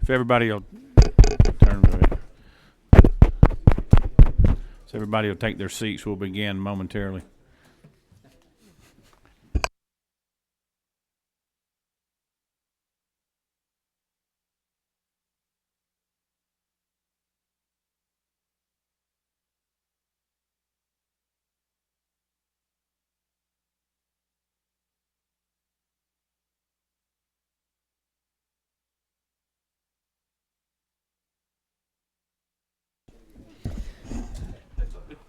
If everybody will turn to it. So everybody will take their seats. We'll begin momentarily.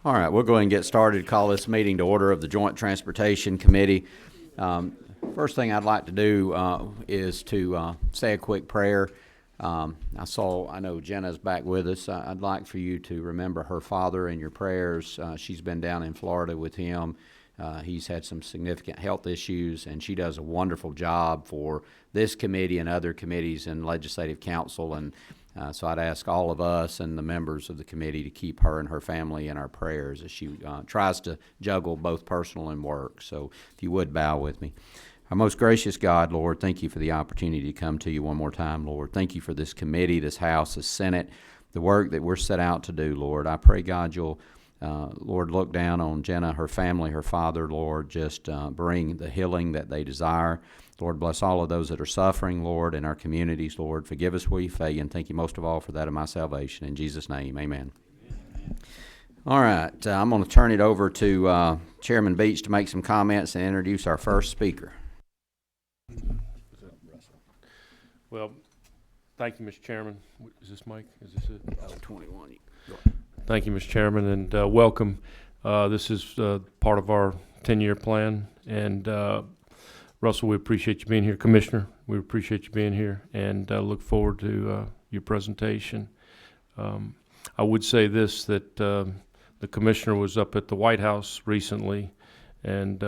All right, we'll go ahead and get started. Call this meeting to order of the Joint Transportation Committee. First thing I'd like to do is to say a quick prayer. I know Jenna's back with us. I'd like for you to remember her father in your prayers. She's been down in Florida with him. He's had some significant health issues, and she does a wonderful job for this committee and other committees and legislative council. And so I'd ask all of us and the members of the committee to keep her and her family in our prayers as she tries to juggle both personal and work. So if you would bow with me. Our most gracious God, Lord, thank you for the opportunity to come to you one more time, Lord. Thank you for this committee, this House, this Senate, the work that we're set out to do, Lord. I pray, God, you'll, Lord, look down on Jenna, her family, her father, Lord, just bring the healing that they desire. Lord, bless all of those that are suffering, Lord, in our communities, Lord. Forgive us where you fail, and thank you most of all for that of my salvation. In Jesus' name, amen. All right, I'm going to turn it over to Chairman Beach to make some comments and introduce our first speaker. Well, thank you, Mr. Chairman. Is this Mike? Is this it? Oh, 21. Thank you, Mr. Chairman, and welcome. This is part of our 10-year plan, and Russell, we appreciate you being here. Commissioner, we appreciate you being here, and look forward to your presentation. I would say this, that the Commissioner was up at the White House recently, and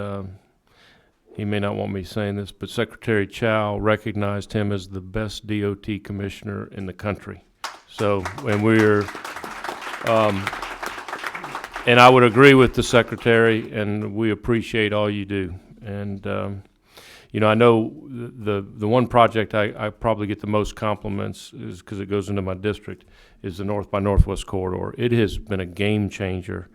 he may not want me saying this, but Secretary Chao recognized him as the best DOT Commissioner in the country. So, and we're, and I would agree with the Secretary, and we appreciate all you do. And you know, I know the one project I probably get the most compliments is because it goes into my district is the North by Northwest corridor. It has been a game changer,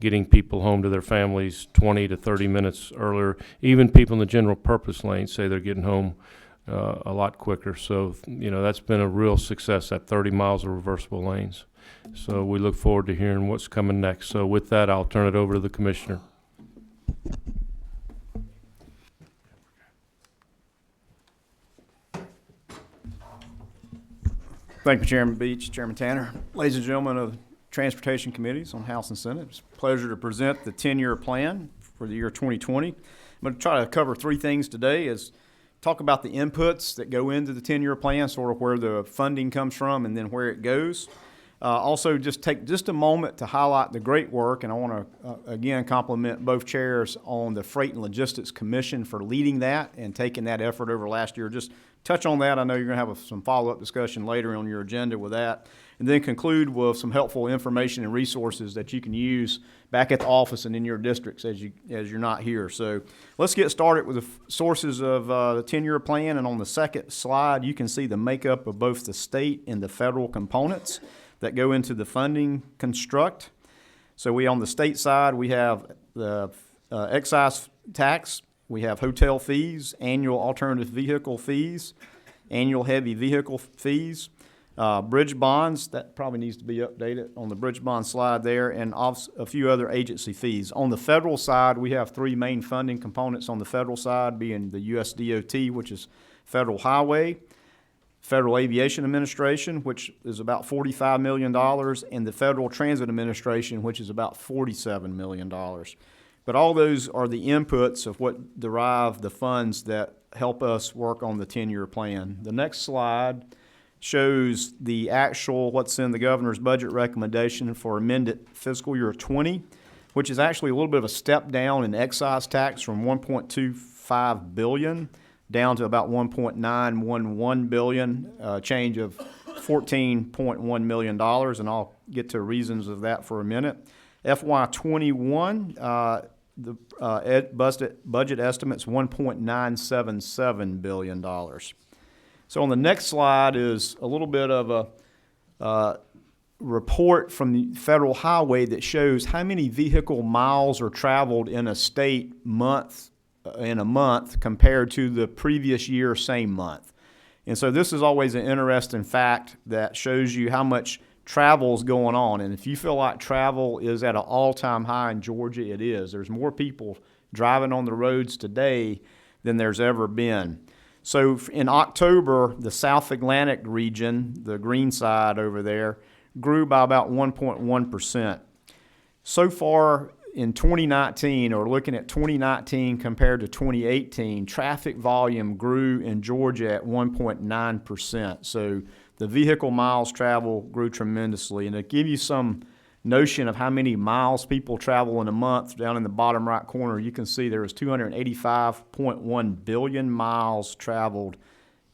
getting people home to their families 20 to 30 minutes earlier. Even people in the general purpose lane say they're getting home a lot quicker. So, you know, that's been a real success, that 30 miles of reversible lanes. So we look forward to hearing what's coming next. So with that, I'll turn it over to the Commissioner. Thank you, Chairman Beach, Chairman Tanner. Ladies and gentlemen of the Transportation Committees on House and Senate, it's a pleasure to present the 10-year plan for the year 2020. I'm going to try to cover three things today. Is talk about the inputs that go into the 10-year plan, sort of where the funding comes from and then where it goes. Also, just take just a moment to highlight the great work, and I want to, again, compliment both chairs on the Freight and Logistics Commission for leading that and taking that effort over last year. Just touch on that. I know you're going to have some follow-up discussion later on your agenda with that. And then conclude with some helpful information and resources that you can use back at the office and in your districts as you're not here. So let's get started with the sources of the 10-year plan. And on the second slide, you can see the makeup of both the state and the federal components that go into the funding construct. So on the state side, we have the excise tax, we have hotel fees, annual alternative vehicle fees, annual heavy vehicle fees, bridge bonds, that probably needs to be updated on the bridge bond slide there, and a few other agency fees. On the federal side, we have three main funding components on the federal side, being the US DOT, which is Federal Highway, Federal Aviation Administration, which is about $45 million, and the Federal Transit Administration, which is about $47 million. But all those are the inputs of what derive the funds that help us work on the 10-year plan. The next slide shows the actual, what's in the governor's budget recommendation for amended fiscal year 20, which is actually a little bit of a step down in excise tax from $1.25 billion down to about $1.911 billion, change of $14.1 million, and I'll get to reasons of that for a minute. FY21, the budget estimate's $1.977 billion. So on the next slide is a little bit of a report from the Federal Highway that shows how many vehicle miles are traveled in a state in a month compared to the previous year same month. And so this is always an interesting fact that shows you how much travel is going on. And if you feel like travel is at an all-time high in Georgia, it is. There's more people driving on the roads today than there's ever been. So in October, the South Atlantic region, the green side over there, grew by about 1.1%. So far in 2019, or looking at 2019 compared to 2018, traffic volume grew in Georgia at 1.9%. So the vehicle miles traveled grew tremendously. And to give you some notion of how many miles people travel in a month, down in the bottom right corner, you can see there was 285.1 billion miles traveled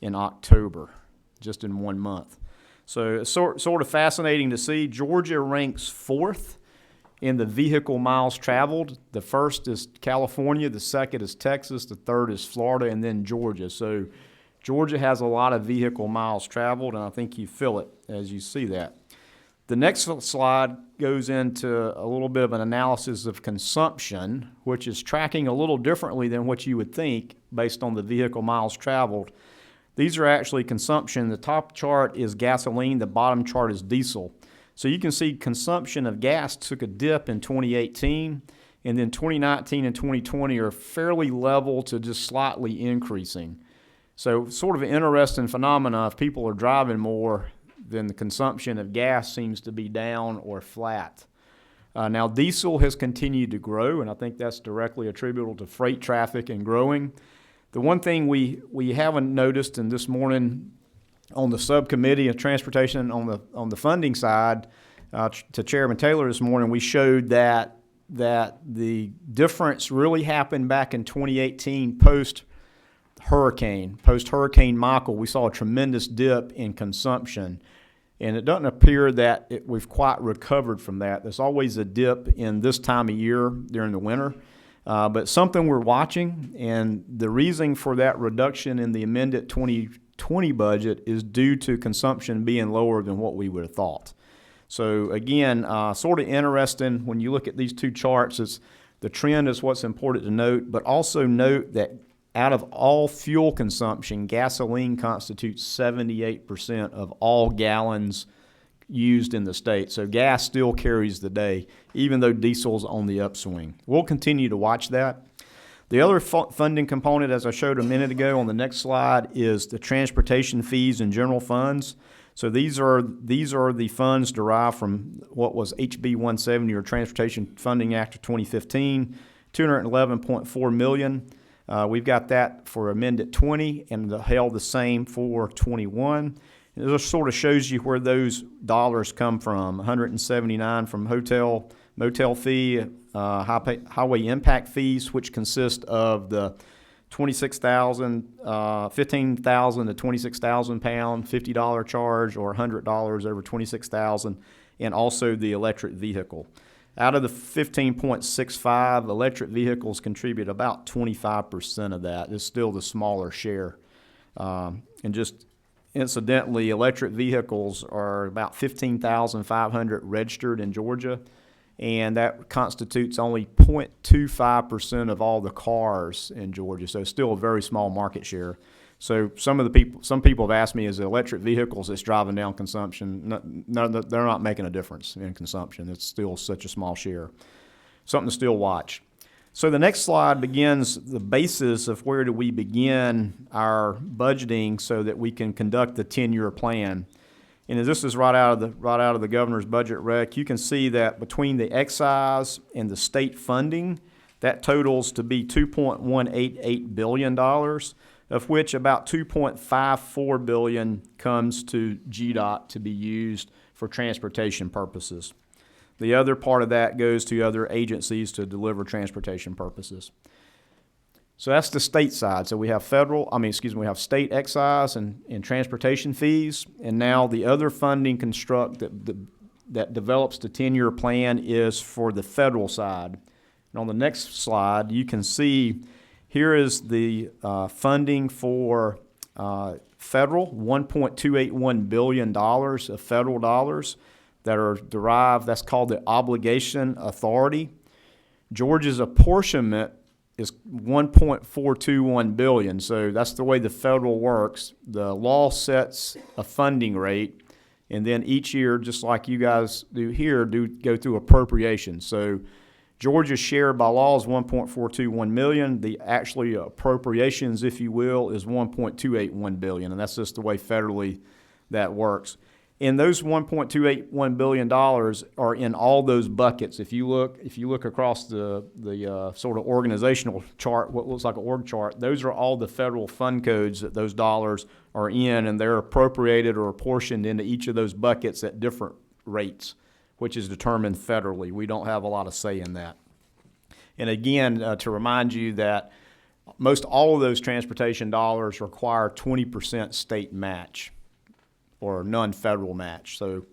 in October, just in 1 month. So it's sort of fascinating to see. Georgia ranks 4th in the vehicle miles traveled. The first is California, the second is Texas, the third is Florida, and then Georgia. So Georgia has a lot of vehicle miles traveled, and I think you feel it as you see that. The next slide goes into a little bit of an analysis of consumption, which is tracking a little differently than what you would think based on the vehicle miles traveled. These are actually consumption. The top chart is gasoline, the bottom chart is diesel. So you can see consumption of gas took a dip in 2018, and then 2019 and 2020 are fairly level to just slightly increasing. So sort of an interesting phenomena. If people are driving more, then the consumption of gas seems to be down or flat. Now, diesel has continued to grow, and I think that's directly attributable to freight traffic and growing. The one thing we haven't noticed, and this morning on the subcommittee of transportation on the funding side, to Chairman Taylor this morning, we showed that the difference really happened back in 2018 post-Hurricane Michael. We saw a tremendous dip in consumption, and it doesn't appear that we've quite recovered from that. There's always a dip in this time of year during the winter. But something we're watching, and the reason for that reduction in the amended 2020 budget is due to consumption being lower than what we would have thought. So again, sort of interesting when you look at these two charts. The trend is what's important to note, but also note that out of all fuel consumption, gasoline constitutes 78% of all gallons used in the state. So gas still carries the day, even though diesel's on the upswing. We'll continue to watch that. The other funding component, as I showed a minute ago on the next slide, is the transportation fees and general funds. So these are the funds derived from what was HB 170, or Transportation Funding Act of 2015, $211.4 million. We've got that for amended 20 and held the same for 21. It just sort of shows you where those dollars come from. 179 from motel fee, highway impact fees, which consist of the 15,000 to 26,000 pound $50 charge, or $100 over 26,000, and also the electric vehicle. Out of the 15.65, electric vehicles contribute about 25% of that. It's still the smaller share. And just incidentally, electric vehicles are about 15,500 registered in Georgia, and that constitutes only 0.25% of all the cars in Georgia. So it's still a very small market share. So some people have asked me, is it electric vehicles that's driving down consumption? No, they're not making a difference in consumption. It's still such a small share. Something to still watch. So the next slide begins the basis of where do we begin our budgeting so that we can conduct the 10-year plan. And this is right out of the governor's budget rec. You can see that between the excise and the state funding, that totals to be $2.188 billion, of which about $2.54 billion comes to GDOT to be used for transportation purposes. The other part of that goes to other agencies to deliver transportation purposes. So that's the state side. So we have we have state excise and transportation fees, and now the other funding construct that develops the 10-year plan is for the federal side. And on the next slide, you can see here is the funding for federal, $1.281 billion of federal dollars that are derived, that's called the obligation authority. Georgia's apportionment is $1.421 billion. So that's the way the federal works. The law sets a funding rate, and then each year, just like you guys do here, go through appropriations. So Georgia's share by law is $1.421 million. The actually appropriations, if you will, is $1.281 billion, and that's just the way federally that works. And those $1.281 billion are in all those buckets. If you look across the sort of organizational chart, what looks like an org chart, those are all the federal fund codes that those dollars are in, and they're appropriated or apportioned into each of those buckets at different rates, which is determined federally. We don't have a lot of say in that. And again, to remind you that most all of those transportation dollars require 20% state match or non-federal match. So,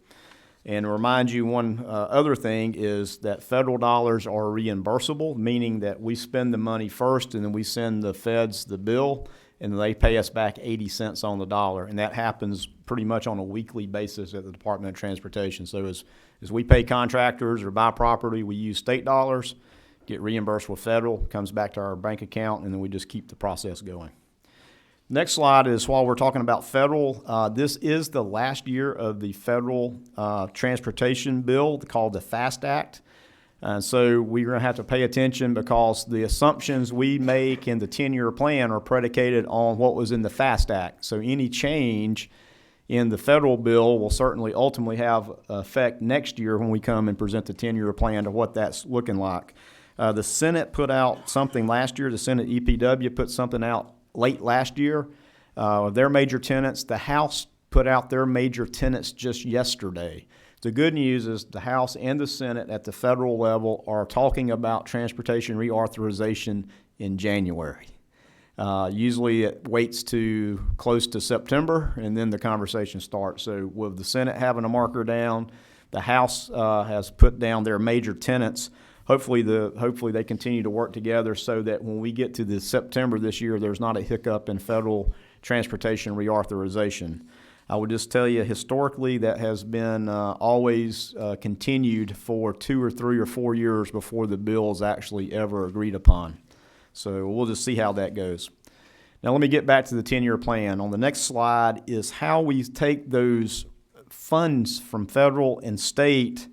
and to remind you one other thing is that federal dollars are reimbursable, meaning that we spend the money first and then we send the feds the bill and they pay us back 80 cents on the dollar. And that happens pretty much on a weekly basis at the Department of Transportation. So as we pay contractors or buy property, we use state dollars, get reimbursed with federal, comes back to our bank account, and then we just keep the process going. Next slide is, while we're talking about federal, this is the last year of the federal transportation bill called the FAST Act. So we're going to have to pay attention because the assumptions we make in the 10-year plan are predicated on what was in the FAST Act. So any change in the federal bill will certainly ultimately have effect next year when we come and present the 10-year plan to what that's looking like. The Senate put out something last year. The Senate EPW put something out late last year. Their major tenants. The House put out their major tenants just yesterday. The good news is the House and the Senate at the federal level are talking about transportation reauthorization in January. Usually it waits to close to September and then the conversation starts. So with the Senate having a marker down, the House has put down their major tenants. Hopefully they continue to work together so that when we get to the September this year, there's not a hiccup in federal transportation reauthorization. I would just tell you, historically, that has been always continued for 2 or 3 or 4 years before the bill is actually ever agreed upon. So we'll just see how that goes. Now let me get back to the 10-year plan. On the next slide is how we take those funds from federal and state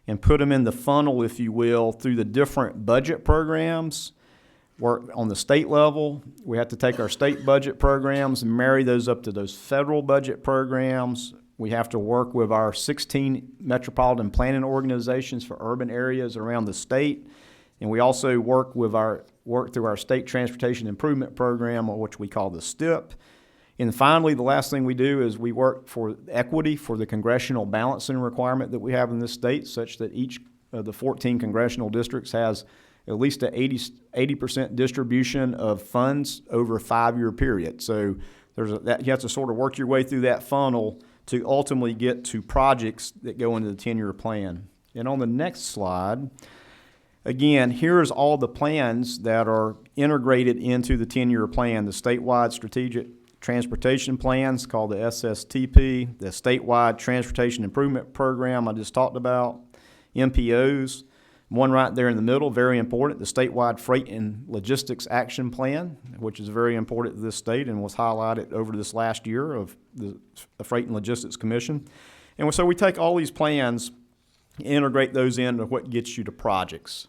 and put them in the funnel, if you will, through the different budget programs. Work on the state level. We have to take our state budget programs and marry those up to those federal budget programs. We have to work with our 16 metropolitan planning organizations for urban areas around the state. And we also work through our state transportation improvement program, which we call the STIP. And finally, the last thing we do is we work for equity for the congressional balancing requirement that we have in this state, such that each of the 14 congressional districts has at least an 80% distribution of funds over a 5-year period. So you have to sort of work your way through that funnel to ultimately get to projects that go into the 10-year plan. And on the next slide, again, here's all the plans that are integrated into the 10-year plan. The statewide strategic transportation plans called the SSTP, the statewide transportation improvement program I just talked about, MPOs. One right there in the middle, very important, the statewide freight and logistics action plan, which is very important to this state and was highlighted over this last year of the Freight and Logistics Commission. And so we take all these plans, integrate those into what gets you to projects.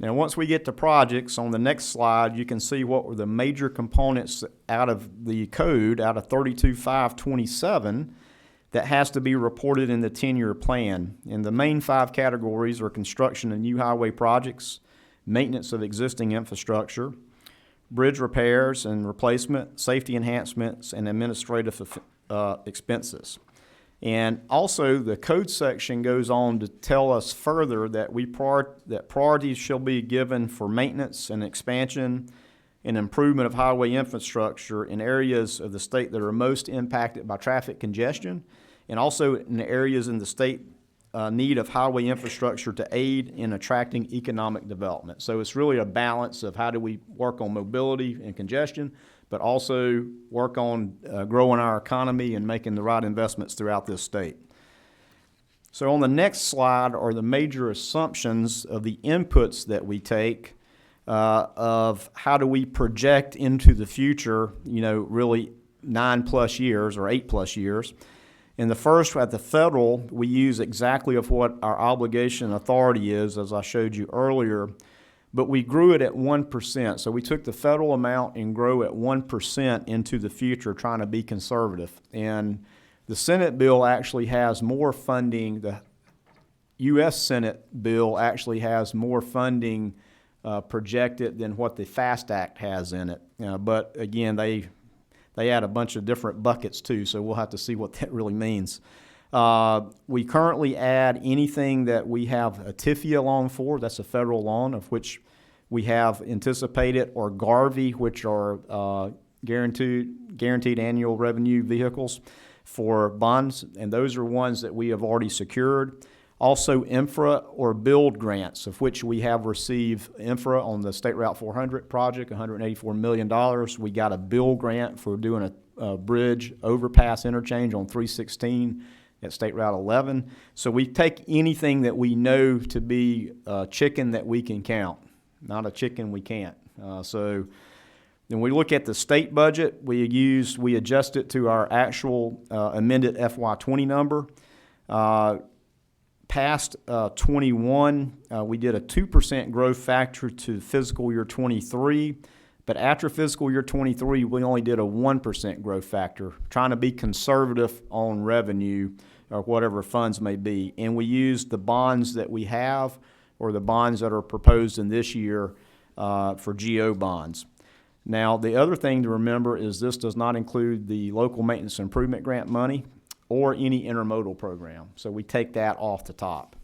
Now, once we get to projects, on the next slide, you can see what were the major components out of the code, out of 32.527, that has to be reported in the 10-year plan. And the main 5 categories are construction of new highway projects, maintenance of existing infrastructure, bridge repairs and replacement, safety enhancements, and administrative expenses. And also, the code section goes on to tell us further that that priorities shall be given for maintenance and expansion and improvement of highway infrastructure in areas of the state that are most impacted by traffic congestion, and also in the areas in the state need of highway infrastructure to aid in attracting economic development. So it's really a balance of how do we work on mobility and congestion, but also work on growing our economy and making the right investments throughout this state. So on the next slide are the major assumptions of the inputs that we take of how do we project into the future, really 9+ years or 8+ years. In the first, at the federal, we use exactly of what our obligation authority is, as I showed you earlier, but we grew it at 1%. So we took the federal amount and grew at 1% into the future, trying to be conservative. And the Senate bill actually has more funding. The U.S. Senate bill actually has more funding projected than what the FAST Act has in it. But again, they add a bunch of different buckets too, so we'll have to see what that really means. We currently add anything that we have a TIFIA loan for, that's a federal loan, of which we have anticipated, or GARVI, which are guaranteed annual revenue vehicles for bonds, and those are ones that we have already secured. Also, infra or build grants, of which we have received infra on the State Route 400 project, $184 million. We got a build grant for doing a bridge overpass interchange on 316 at State Route 11. So we take anything that we know to be a chicken that we can count, not a chicken we can't. So then we look at the state budget. We adjust it to our actual amended FY20 number. Past 21, we did a 2% growth factor to fiscal year 23, but after fiscal year 23, we only did a 1% growth factor, trying to be conservative on revenue or whatever funds may be. And we used the bonds that we have or the bonds that are proposed in this year for GO bonds. Now, the other thing to remember is this does not include the local maintenance improvement grant money or any intermodal program. So we take that off the top.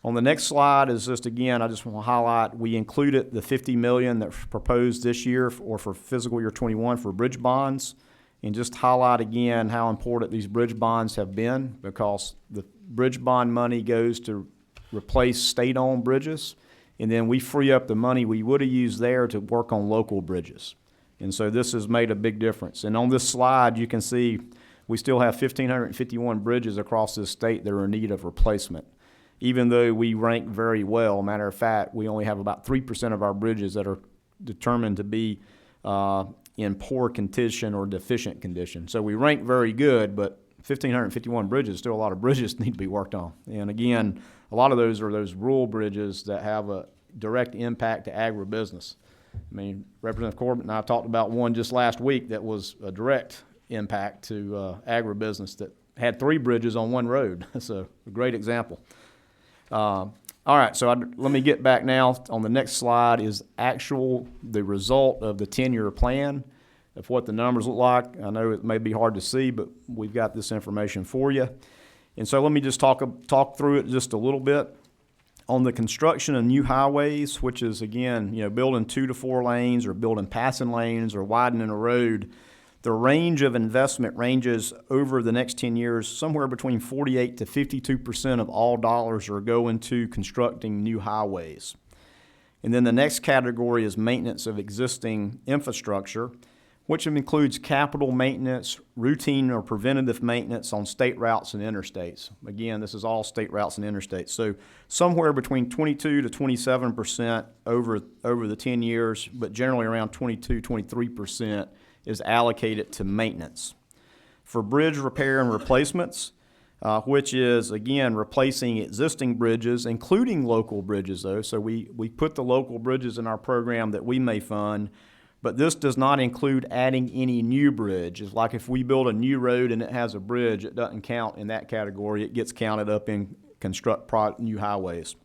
On the next slide is just, again, I just want to highlight, we included the $50 million that's proposed this year or for fiscal year 21 for bridge bonds, and just highlight again how important these bridge bonds have been, because the bridge bond money goes to replace state-owned bridges, and then we free up the money we would have used there to work on local bridges. And so this has made a big difference. And on this slide, you can see we still have 1,551 bridges across this state that are in need of replacement. Even though we rank very well, matter of fact, we only have about 3% of our bridges that are determined to be in poor condition or deficient condition. So we rank very good, but 1,551 bridges, still a lot of bridges need to be worked on. And again, a lot of those are those rural bridges that have a direct impact to agribusiness. I mean, Representative Corbett and I talked about one just last week that was a direct impact to agribusiness that had 3 bridges on one road. That's a great example. All right, so let me get back now. On the next slide is the result of the 10-year plan of what the numbers look like. I know it may be hard to see, but we've got this information for you. And so let me just talk through it just a little bit. On the construction of new highways, which is, again, building 2 to 4 lanes or building passing lanes or widening a road, the range of investment ranges over the next 10 years, somewhere between 48 to 52% of all dollars are going to constructing new highways. And then the next category is maintenance of existing infrastructure, which includes capital maintenance, routine or preventative maintenance on state routes and interstates. Again, this is all state routes and interstates. So somewhere between 22 to 27% over the 10 years, but generally around 22, 23% is allocated to maintenance. For bridge repair and replacements, which is, again, replacing existing bridges, including local bridges, though. So we put the local bridges in our program that we may fund, but this does not include adding any new bridge. It's like if we build a new road and it has a bridge, it doesn't count in that category. It gets counted up in construct new highways.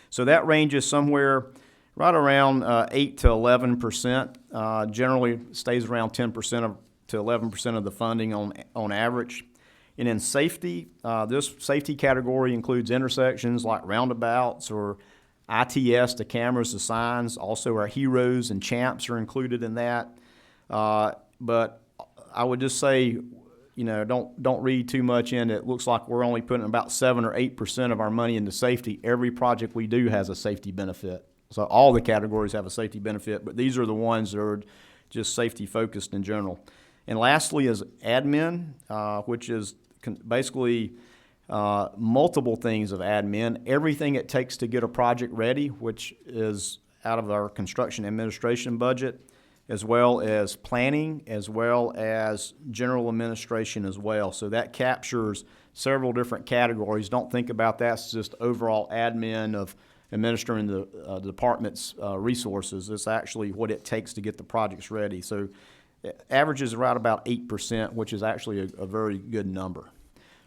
So that ranges somewhere right around 8 to 11%. Generally stays around 10% to 11% of the funding on average. And in safety, this safety category includes intersections like roundabouts or ITS, the cameras, the signs. Also, our heroes and champs are included in that. But I would just say, don't read too much in it. It looks like we're only putting about 7 or 8% of our money into safety. Every project we do has a safety benefit. So all the categories have a safety benefit, but these are the ones that are just safety focused in general. And lastly is admin, which is basically multiple things of admin, everything it takes to get a project ready, which is out of our construction administration budget, as well as planning, as well as general administration as well. So that captures several different categories. Don't think about that as just overall admin of administering the department's resources. It's actually what it takes to get the projects ready. So it averages right about 8%, which is actually a very good number.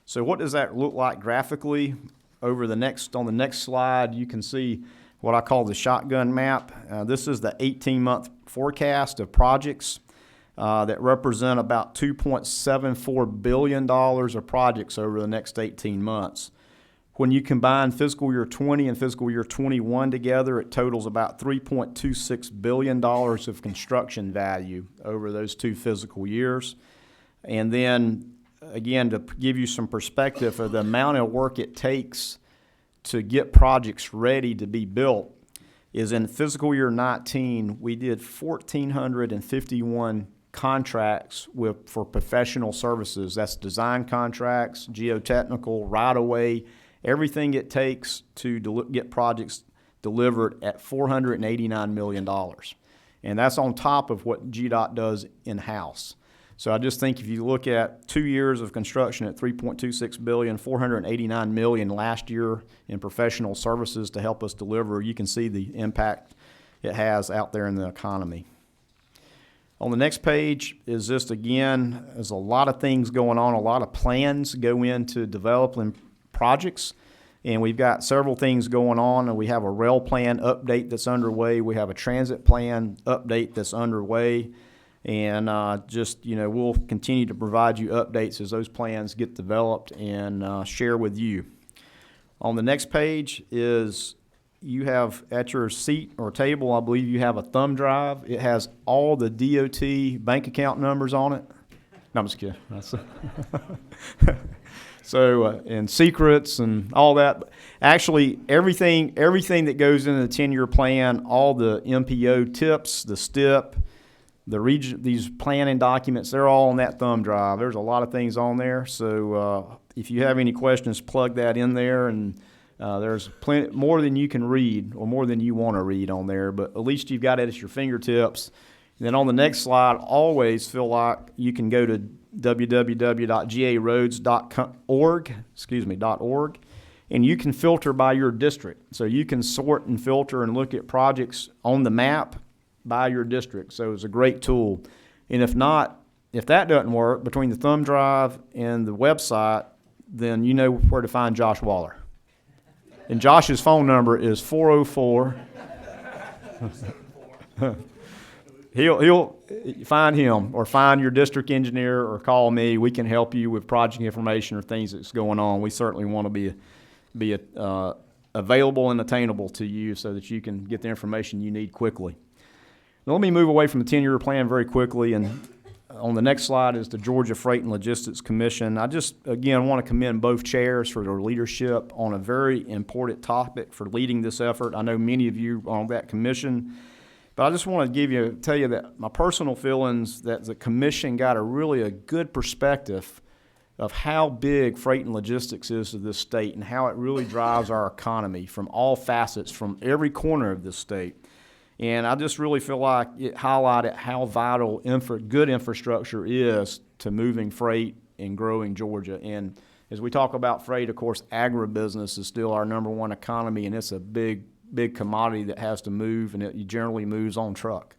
So what does that look like graphically? On the next slide, you can see what I call the shotgun map. This is the 18-month forecast of projects that represent about $2.74 billion of projects over the next 18 months. When you combine fiscal year 20 and fiscal year 21 together, it totals about $3.26 billion of construction value over those two fiscal years. And then, again, to give you some perspective of the amount of work it takes to get projects ready to be built, is in fiscal year 19, we did 1,451 contracts for professional services. That's design contracts, geotechnical, right-of-way, everything it takes to get projects delivered at $489 million. And that's on top of what GDOT does in-house. So I just think if you look at 2 years of construction at $3.26 billion, $489 million last year in professional services to help us deliver, you can see the impact it has out there in the economy. On the next page is just, again, there's a lot of things going on, a lot of plans go into developing projects, and we've got several things going on, and we have a rail plan update that's underway. We have a transit plan update that's underway. And we'll continue to provide you updates as those plans get developed and share with you. On the next page is you have at your seat or table, I believe you have a thumb drive. It has all the DOT bank account numbers on it. No, I'm just kidding. And secrets and all that. Actually, everything that goes into the 10-year plan, all the MPO tips, the STIP, these planning documents, they're all on that thumb drive. There's a lot of things on there. So if you have any questions, plug that in there. And there's plenty more than you can read or more than you want to read on there. But at least you've got it at your fingertips. And then on the next slide, always feel like you can go to www.garoads.org, and you can filter by your district. So you can sort and filter and look at projects on the map by your district. So it's a great tool. And if that doesn't work, between the thumb drive and the website, then you know where to find Josh Waller. And Josh's phone number is 404. He'll find him or find your district engineer or call me. We can help you with project information or things that's going on. We certainly want to be available and attainable to you so that you can get the information you need quickly. Now, let me move away from the 10-year plan very quickly, and on the next slide is the Georgia Freight and Logistics Commission. I just, again, want to commend both chairs for their leadership on a very important topic for leading this effort. I know many of you are on that commission, but I just want to tell you that my personal feelings that the commission got a good perspective of how big freight and logistics is to this state and how it really drives our economy from all facets, from every corner of this state. And I just really feel like it highlighted how vital good infrastructure is to moving freight and growing Georgia. And as we talk about freight, of course, agribusiness is still our number one economy, and it's a big commodity that has to move, and it generally moves on truck.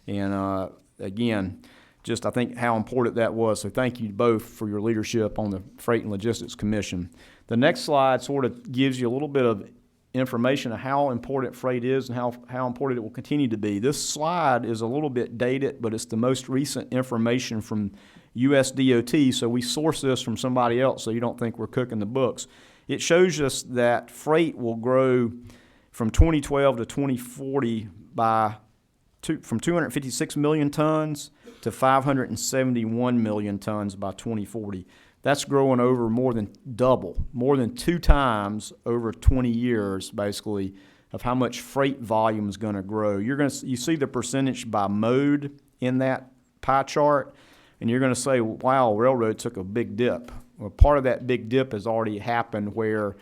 And again, just I think how important that was. So thank you both for your leadership on the Freight and Logistics Commission. The next slide sort of gives you a little bit of information of how important freight is and how important it will continue to be. This slide is a little bit dated, but it's the most recent information from USDOT, so we source this from somebody else so you don't think we're cooking the books. It shows us that freight will grow from 2012 to 2040 from 256 million tons to 571 million tons by 2040. That's growing over more than 2 times over 20 years, basically, of how much freight volume is going to grow. You see the percentage by mode in that pie chart, and you're going to say, wow, railroad took a big dip. Well, part of that big dip has already happened where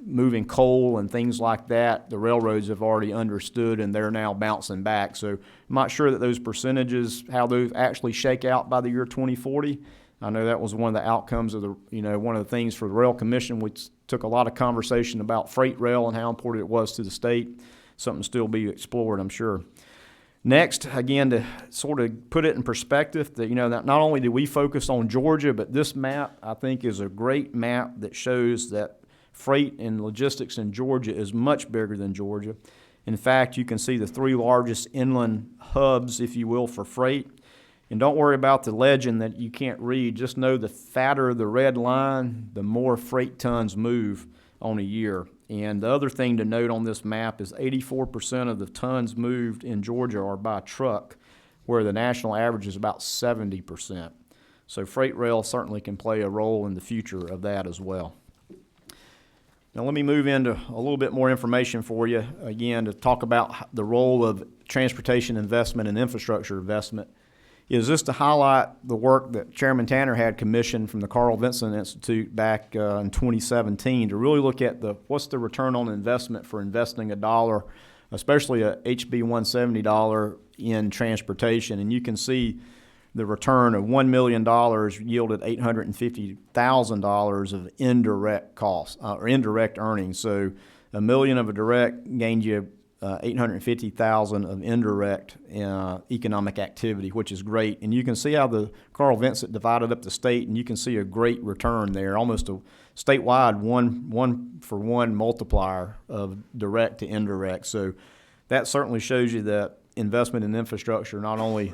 moving coal and things like that, the railroads have already understood and they're now bouncing back. So I'm not sure that those percentages, how those actually shake out by the year 2040. I know that was one of the outcomes of one of the things for the Rail Commission. We took a lot of conversation about freight rail and how important it was to the state. Something still be explored, I'm sure. Next, again, to sort of put it in perspective, that that not only do we focus on Georgia, but this map, I think, is a great map that shows that freight and logistics in Georgia is much bigger than Georgia. In fact, you can see the 3 largest inland hubs, if you will, for freight. And don't worry about the legend that you can't read. Just know the fatter the red line, the more freight tons move on a year. And the other thing to note on this map is 84% of the tons moved in Georgia are by truck, where the national average is about 70%. So freight rail certainly can play a role in the future of that as well. Now let me move into a little bit more information for you, again, to talk about the role of transportation investment and infrastructure investment. Is this to highlight the work that Chairman Tanner had commissioned from the Carl Vinson Institute back in 2017 to really look at what's the return on investment for investing $1, especially a HB 170 dollar in transportation. And you can see the return of $1 million yielded $850,000 of indirect costs or indirect earnings. So $1 million of a direct gained you $850,000 of indirect economic activity, which is great. And you can see how the Carl Vinson divided up the state, and you can see a great return there, almost a statewide one-for-one multiplier of direct to indirect. So that certainly shows you that investment in infrastructure not only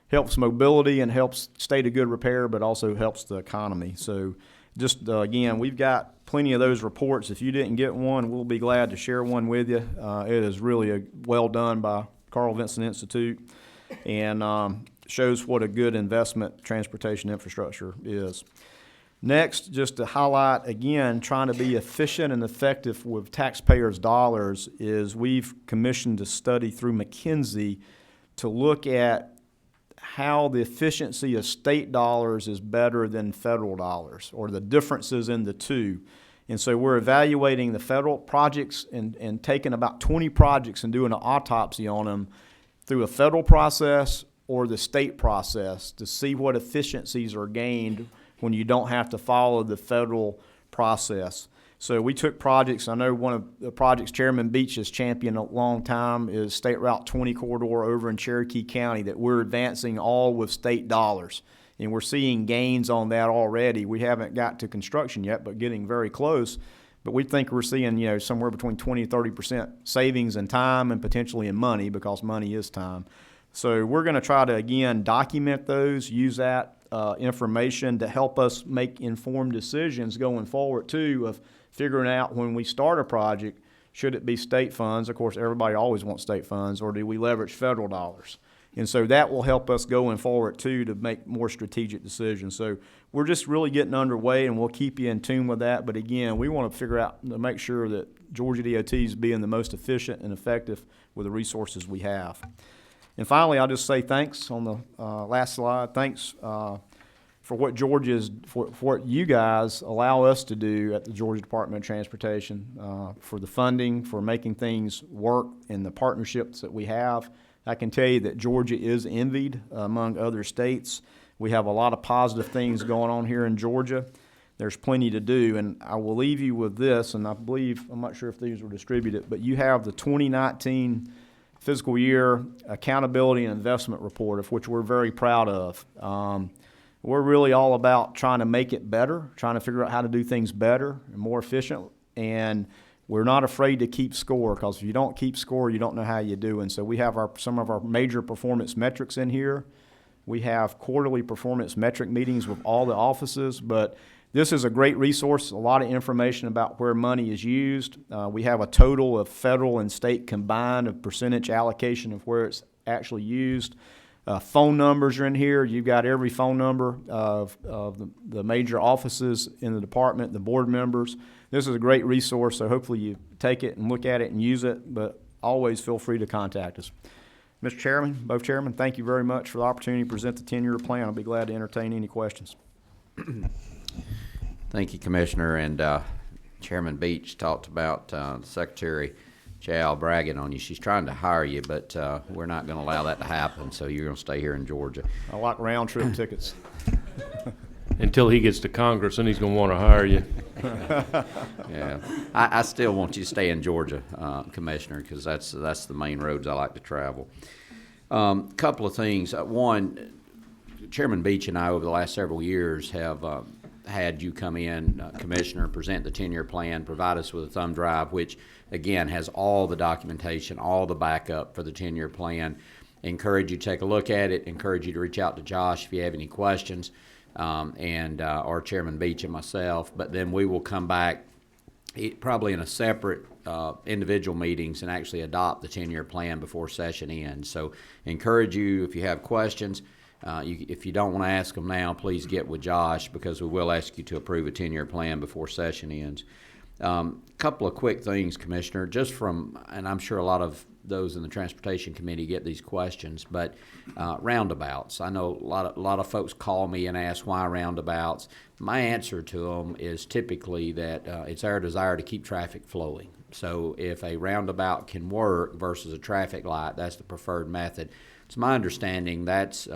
helps mobility and helps state of good repair, but also helps the economy. So just again, we've got plenty of those reports. If you didn't get one, we'll be glad to share one with you. It is really well done by Carl Vinson Institute, and shows what a good investment transportation infrastructure is. Next, just to highlight again, trying to be efficient and effective with taxpayers' dollars, is we've commissioned a study through McKinsey to look at how the efficiency of state dollars is better than federal dollars, or the differences in the two. And so we're evaluating the federal projects and taking about 20 projects and doing an autopsy on them through a federal process or the state process to see what efficiencies are gained when you don't have to follow the federal process. So we took projects. I know one of the projects Chairman Beach has championed a long time is State Route 20 corridor over in Cherokee County that we're advancing all with state dollars. And we're seeing gains on that already. We haven't got to construction yet, but getting very close. But we think we're seeing, somewhere between 20 and 30% savings in time and potentially in money, because money is time. So we're going to try to, again, document those, use that information to help us make informed decisions going forward, too, of figuring out when we start a project, should it be state funds? Of course, everybody always wants state funds, or do we leverage federal dollars? And so that will help us going forward, too, to make more strategic decisions. So we're just really getting underway, and we'll keep you in tune with that. But, again, we want to figure out to make sure that Georgia DOT is being the most efficient and effective with the resources we have. And finally, I'll just say thanks on the last slide. Thanks for what for what you guys allow us to do at the Georgia Department of Transportation, for the funding, for making things work, and the partnerships that we have. I can tell you that Georgia is envied among other states. We have a lot of positive things going on here in Georgia. There's plenty to do, and I will leave you with this, and I'm not sure if these were distributed, but you have the 2019 fiscal year accountability and investment report, of which we're very proud of. We're really all about trying to make it better, trying to figure out how to do things better and more efficient, and we're not afraid to keep score, because if you don't keep score, you don't know how you do. And so we have some of our major performance metrics in here. We have quarterly performance metric meetings with all the offices, but this is a great resource, a lot of information about where money is used. We have a total of federal and state combined of percentage allocation of where it's actually used. Phone numbers are in here. You've got every phone number of the major offices in the department, the board members. This is a great resource, so hopefully you take it and look at it and use it, but always feel free to contact us. Mr. Chairman, both chairmen, thank you very much for the opportunity to present the 10-year plan. I'll be glad to entertain any questions. Thank you, Commissioner. And Chairman Beach talked about Secretary Chow bragging on you. She's trying to hire you, but we're not going to allow that to happen, so you're going to stay here in Georgia. I like round-trip tickets. Until he gets to Congress, then he's gonna wanna hire you. Yeah, I still want you to stay in Georgia, Commissioner, because that's the main roads I like to travel. Couple of things. One, Chairman Beach and I, over the last several years, have had you come in, Commissioner, present the 10-year plan, provide us with a thumb drive, which, again, has all the documentation, all the backup for the 10-year plan. Encourage you to take a look at it. Encourage you to reach out to Josh if you have any questions. Or Chairman Beach and myself, but then we will come back probably in a separate individual meetings and actually adopt the 10-year plan before session ends. So encourage you, if you have questions, if you don't want to ask them now, please get with Josh, because we will ask you to approve a 10-year plan before session ends. Couple of quick things, Commissioner, just from, and I'm sure a lot of those in the Transportation Committee get these questions, but roundabouts. I know a lot of folks call me and ask why roundabouts. My answer to them is typically that it's our desire to keep traffic flowing. So if a roundabout can work versus a traffic light, that's the preferred method. It's my understanding that's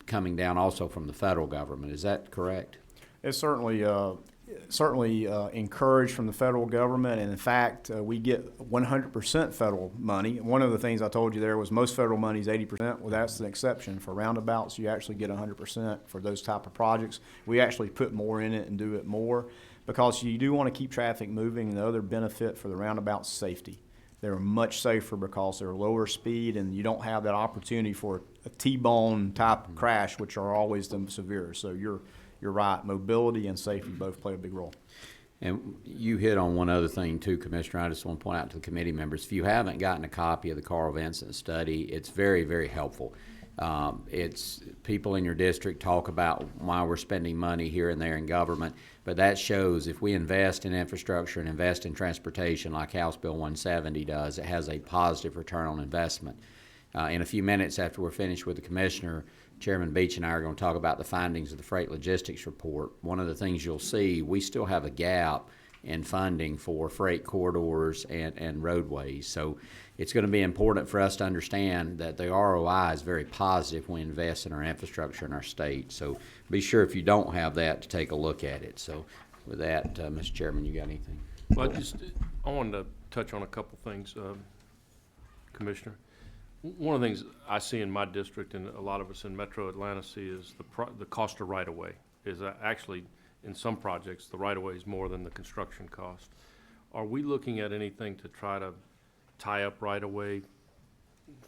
coming down also from the federal government. Is that correct? It's certainly encouraged from the federal government, and in fact, we get 100% federal money. One of the things I told you there was most federal money is 80%. Well, that's an exception. For roundabouts, you actually get 100% for those type of projects. We actually put more in it and do it more because you do want to keep traffic moving, and the other benefit for the roundabouts is safety. They're much safer because they're lower speed, and you don't have that opportunity for a T-bone type of crash, which are always the severe. So you're right. Mobility and safety both play a big role. And you hit on one other thing too, Commissioner. I just want to point out to the committee members, if you haven't gotten a copy of the Carl Vincent study, it's very, very helpful. It's people in your district talk about why we're spending money here and there in government, but that shows if we invest in infrastructure and invest in transportation like House Bill 170 does, it has a positive return on investment. In a few minutes after we're finished with the Commissioner, Chairman Beach and I are going to talk about the findings of the Freight Logistics Report. One of the things you'll see, we still have a gap in funding for freight corridors and roadways. So it's going to be important for us to understand that the ROI is very positive when we invest in our infrastructure in our state. So be sure if you don't have that to take a look at it. So with that, Mr. Chairman, you got anything? Well, I wanted to touch on a couple things, Commissioner. One of the things I see in my district, and a lot of us in Metro Atlanta see, is the cost of right-of-way is actually, in some projects, the right-of-way is more than the construction cost. Are we looking at anything to try to tie up right-of-way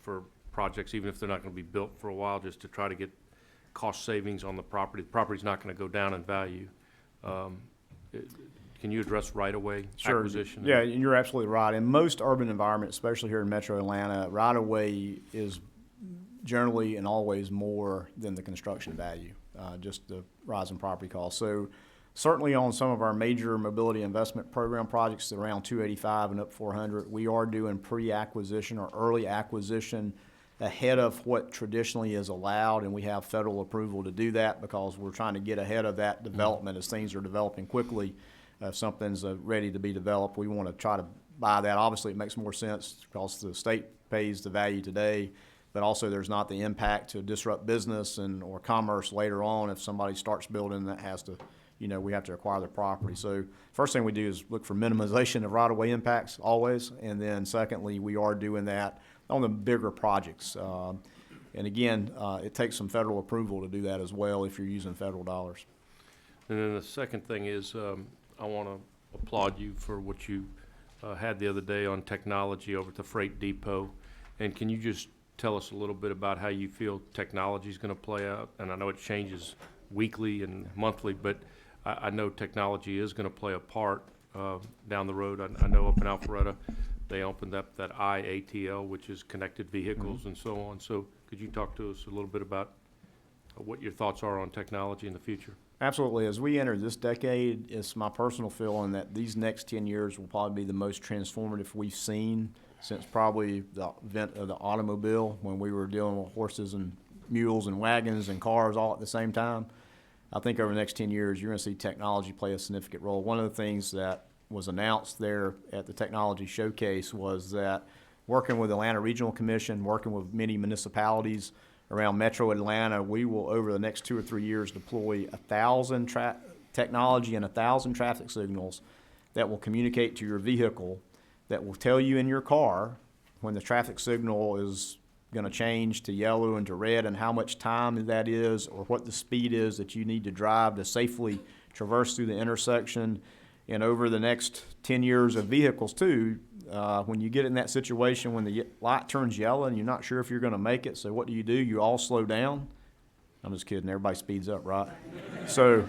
for projects, even if they're not going to be built for a while, just to try to get cost savings on the property? The property's not going to go down in value. Can you address right-of-way acquisition? Yeah, you're absolutely right. In most urban environments, especially here in Metro Atlanta, right-of-way is generally and always more than the construction value, just the rise in property costs. So certainly on some of our major mobility investment program projects around 285 and up 400, we are doing pre-acquisition or early acquisition ahead of what traditionally is allowed, and we have federal approval to do that because we're trying to get ahead of that development as things are developing quickly. If something's ready to be developed, we want to try to buy that. Obviously, it makes more sense because the state pays the value today, but also there's not the impact to disrupt business or commerce later on if somebody starts building that has to, we have to acquire the property. So first thing we do is look for minimization of right-of-way impacts always, and then secondly, we are doing that on the bigger projects. And again, it takes some federal approval to do that as well if you're using federal dollars. And then the second thing is, I want to applaud you for what you had the other day on technology over at the Freight Depot. And can you just tell us a little bit about how you feel technology is going to play out? And I know it changes weekly and monthly, but I know technology is going to play a part down the road. I know up in Alpharetta, they opened up that IATL, which is connected vehicles and so on. So could you talk to us a little bit about what your thoughts are on technology in the future? Absolutely. As we enter this decade, it's my personal feeling that these next 10 years will probably be the most transformative we've seen since probably the event of the automobile, when we were dealing with horses and mules and wagons and cars all at the same time. I think over the next 10 years, you're going to see technology play a significant role. One of the things that was announced there at the technology showcase was that working with Atlanta Regional Commission, working with many municipalities around Metro Atlanta, we will, over the next 2 or 3 years, deploy 1,000 technology and 1,000 traffic signals that will communicate to your vehicle, that will tell you in your car when the traffic signal is going to change to yellow and to red, and how much time that is, or what the speed is that you need to drive to safely traverse through the intersection. And over the next 10 years of vehicles too, when you get in that situation when the light turns yellow and you're not sure if you're going to make it, so what do? You all slow down. I'm just kidding, everybody speeds up, right? So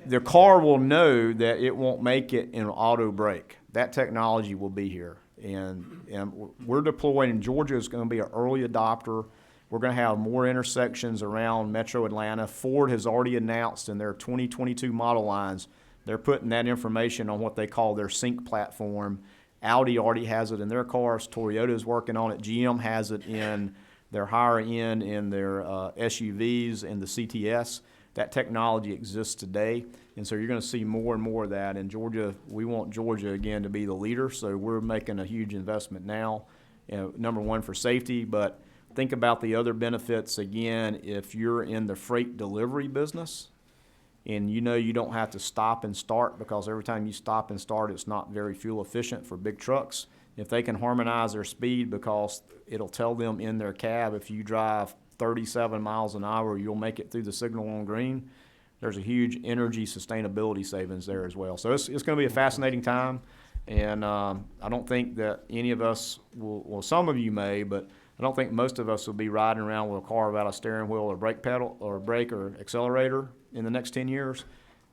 the car will know that it won't make it in auto brake. That technology will be here. And we're deploying, and Georgia is going to be an early adopter. We're going to have more intersections around Metro Atlanta. Ford has already announced in their 2022 model lines, they're putting that information on what they call their sync platform. Audi already has it in their cars. Toyota's working on it. GM has it in their higher end, in their SUVs and the CTS. That technology exists today, and so you're going to see more and more of that. In Georgia, we want Georgia, again, to be the leader, so we're making a huge investment now, number one, for safety, but think about the other benefits. Again, if you're in the freight delivery business and you know you don't have to stop and start, because every time you stop and start, it's not very fuel efficient for big trucks. If they can harmonize their speed, because it'll tell them in their cab, if you drive 37 miles an hour, you'll make it through the signal on green. There's a huge energy sustainability savings there as well. So it's going to be a fascinating time, and I don't think that any of us will, well, some of you may, but I don't think most of us will be riding around with a car without a steering wheel or brake pedal or brake or accelerator in the next 10 years.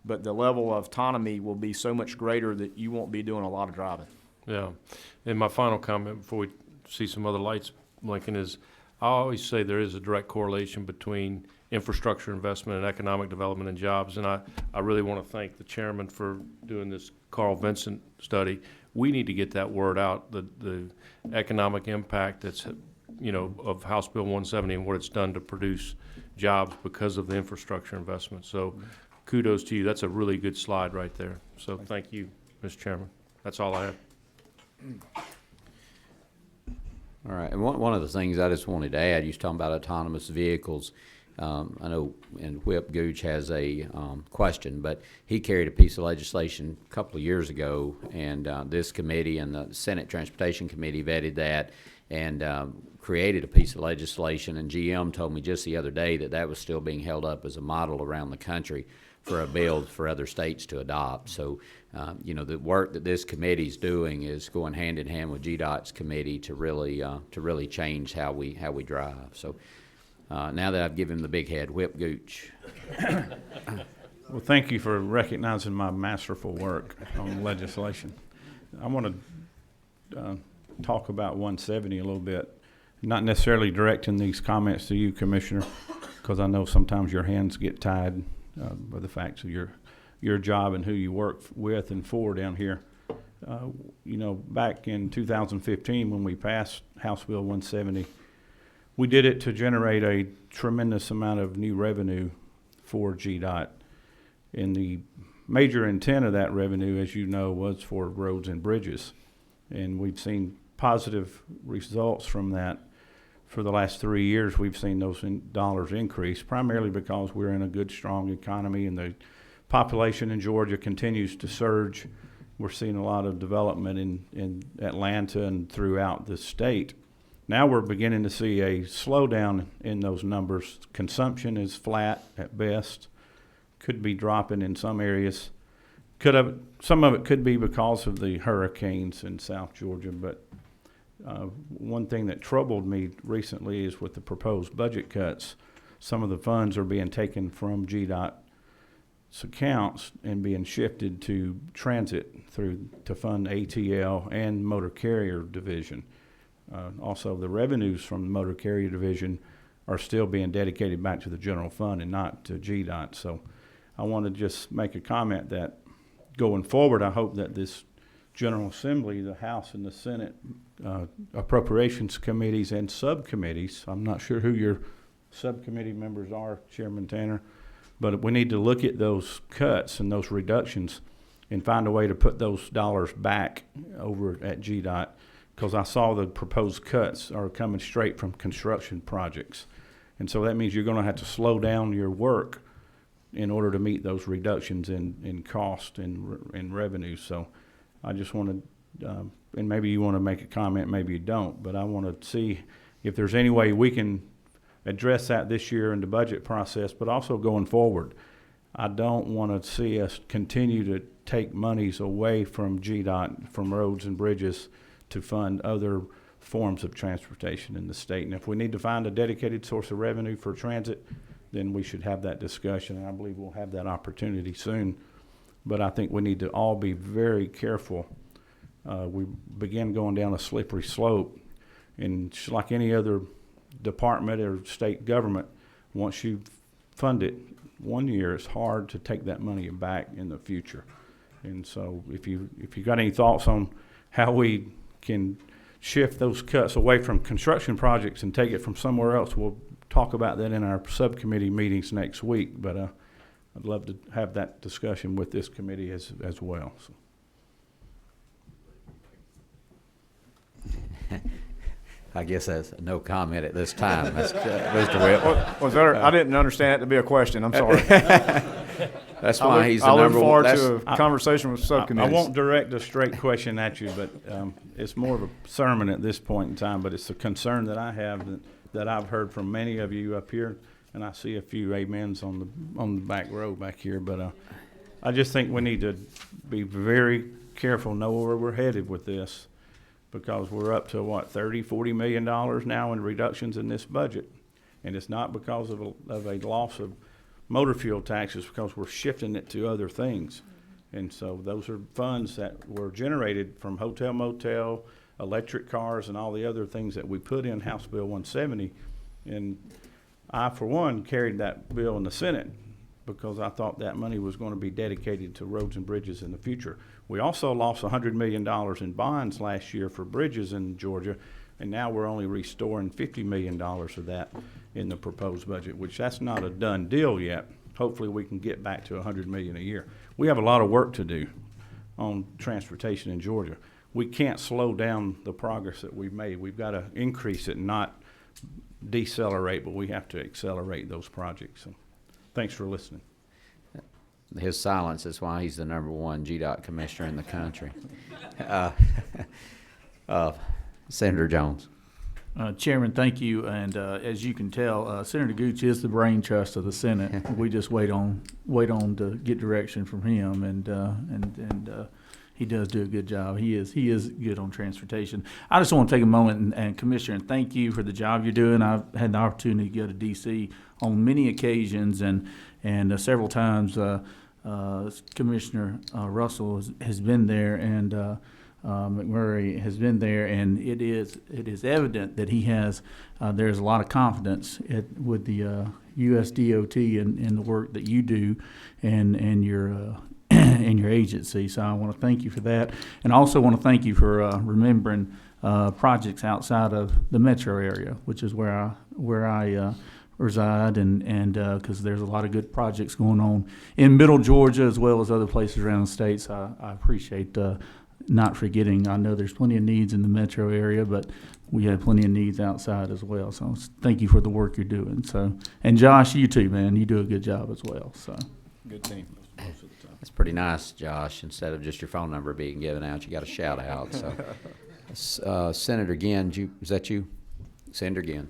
But the level of autonomy will be so much greater that you won't be doing a lot of driving. Yeah. And my final comment before we see some other lights blinking is, I always say there is a direct correlation between infrastructure investment and economic development and jobs. And I really want to thank the chairman for doing this Carl Vincent study. We need to get that word out, the economic impact that's, of House Bill 170 and what it's done to produce jobs because of the infrastructure investment. So kudos to you. That's a really good slide right there. So thank you, Mr. Chairman. That's all I have. All right, and one of the things I just wanted to add, you was talking about autonomous vehicles. I know, and Whip Gooch has a question, but he carried a piece of legislation a couple of years ago, and this committee and the Senate Transportation Committee vetted that and created a piece of legislation, and GM told me just the other day that that was still being held up as a model around the country for a bill for other states to adopt. So, the work that this committee's doing is going hand in hand with GDOT's committee to really change how we drive. So, now that I've given him the big head, Whip Gooch. Well, thank you for recognizing my masterful work on legislation. I want to talk about 170 a little bit, not necessarily directing these comments to you, Commissioner, because I know sometimes your hands get tied by the facts of your job and who you work with and for down here. Back in 2015 when we passed House Bill 170, we did it to generate a tremendous amount of new revenue for GDOT. And the major intent of that revenue, as you know, was for roads and bridges. And we've seen positive results from that. For the last 3 years, we've seen those dollars increase, primarily because we're in a good, strong economy and the population in Georgia continues to surge. We're seeing a lot of development in Atlanta and throughout the state. Now we're beginning to see a slowdown in those numbers. Consumption is flat at best, could be dropping in some areas. Some of it could be because of the hurricanes in South Georgia, but one thing that troubled me recently is with the proposed budget cuts, some of the funds are being taken from GDOT's accounts and being shifted to transit to fund ATL and motor carrier division. Also, the revenues from the motor carrier division are still being dedicated back to the general fund and not to GDOT. So I want to just make a comment that going forward, I hope that this General Assembly, the House and the Senate appropriations committees and subcommittees. I'm not sure who your subcommittee members are, Chairman Tanner, but we need to look at those cuts and those reductions and find a way to put those dollars back over at GDOT, because I saw the proposed cuts are coming straight from construction projects. And so that means you're going to have to slow down your work in order to meet those reductions in cost and revenue. So I just want to, and maybe you want to make a comment, maybe you don't, but I want to see if there's any way we can address that this year in the budget process, but also going forward. I don't want to see us continue to take monies away from GDOT, from roads and bridges, to fund other forms of transportation in the state. And if we need to find a dedicated source of revenue for transit, then we should have that discussion, and I believe we'll have that opportunity soon. But I think we need to all be very careful. We begin going down a slippery slope, and just like any other department or state government, once you fund it 1 year, it's hard to take that money back in the future. And so if you got any thoughts on how we can shift those cuts away from construction projects and take it from somewhere else, we'll talk about that in our subcommittee meetings next week. But I'd love to have that discussion with this committee as well. So. I guess that's no comment at this time, Mr. Whip. Was there, I didn't understand it to be a question. I'm sorry. That's why he's the I look number forward one. to a conversation with I subcommittees. won't direct a straight question at you, but it's more of a sermon at this point in time. But it's a concern that I have that I've heard from many of you up here, and I see a few amens on the back row back here. But I just think we need to be very careful, know where we're headed with this, because we're up to what, $30–40 million now in reductions in this budget, and it's not because of a loss of motor fuel taxes, because we're shifting it to other things. And so those are funds that were generated from hotel, motel, electric cars, and all the other things that we put in House Bill 170. And I, for one, carried that bill in the Senate because I thought that money was going to be dedicated to roads and bridges in the future. We also lost $100 million in bonds last year for bridges in Georgia, and now we're only restoring $50 million of that in the proposed budget, which that's not a done deal yet. Hopefully we can get back to $100 million a year. We have a lot of work to do on transportation in Georgia. We can't slow down the progress that we've made. We've got to increase it, not decelerate, but we have to accelerate those projects. So thanks for listening. His silence is why he's the number one GDOT commissioner in the country. Senator Jones. Chairman, thank you. And as you can tell, Senator Gooch is the brain trust of the Senate. We just wait on to get direction from him, and he does do a good job. He is good on transportation. I just want to take a moment and Commissioner, and thank you for the job you're doing. I've had the opportunity to go to D.C. on many occasions, and several times. Commissioner Russell has been there, and McMurray has been there, and it is evident that he has there's a lot of confidence with the U.S. DOT and the work that you do and your and your agency. So I want to thank you for that, and I also want to thank you for remembering projects outside of the metro area, which is where I reside, and because there's a lot of good projects going on in Middle Georgia as well as other places around the state. So I appreciate not forgetting. I know there's plenty of needs in the metro area, but we have plenty of needs outside as well. So thank you for the work you're doing. So, and Josh, you too, man. You do a good job as well. So Good team. Most of the time. That's pretty nice, Josh. Instead of just your phone number being given out, you got a shout out. So, Senator Ginn, is that you? Senator Ginn.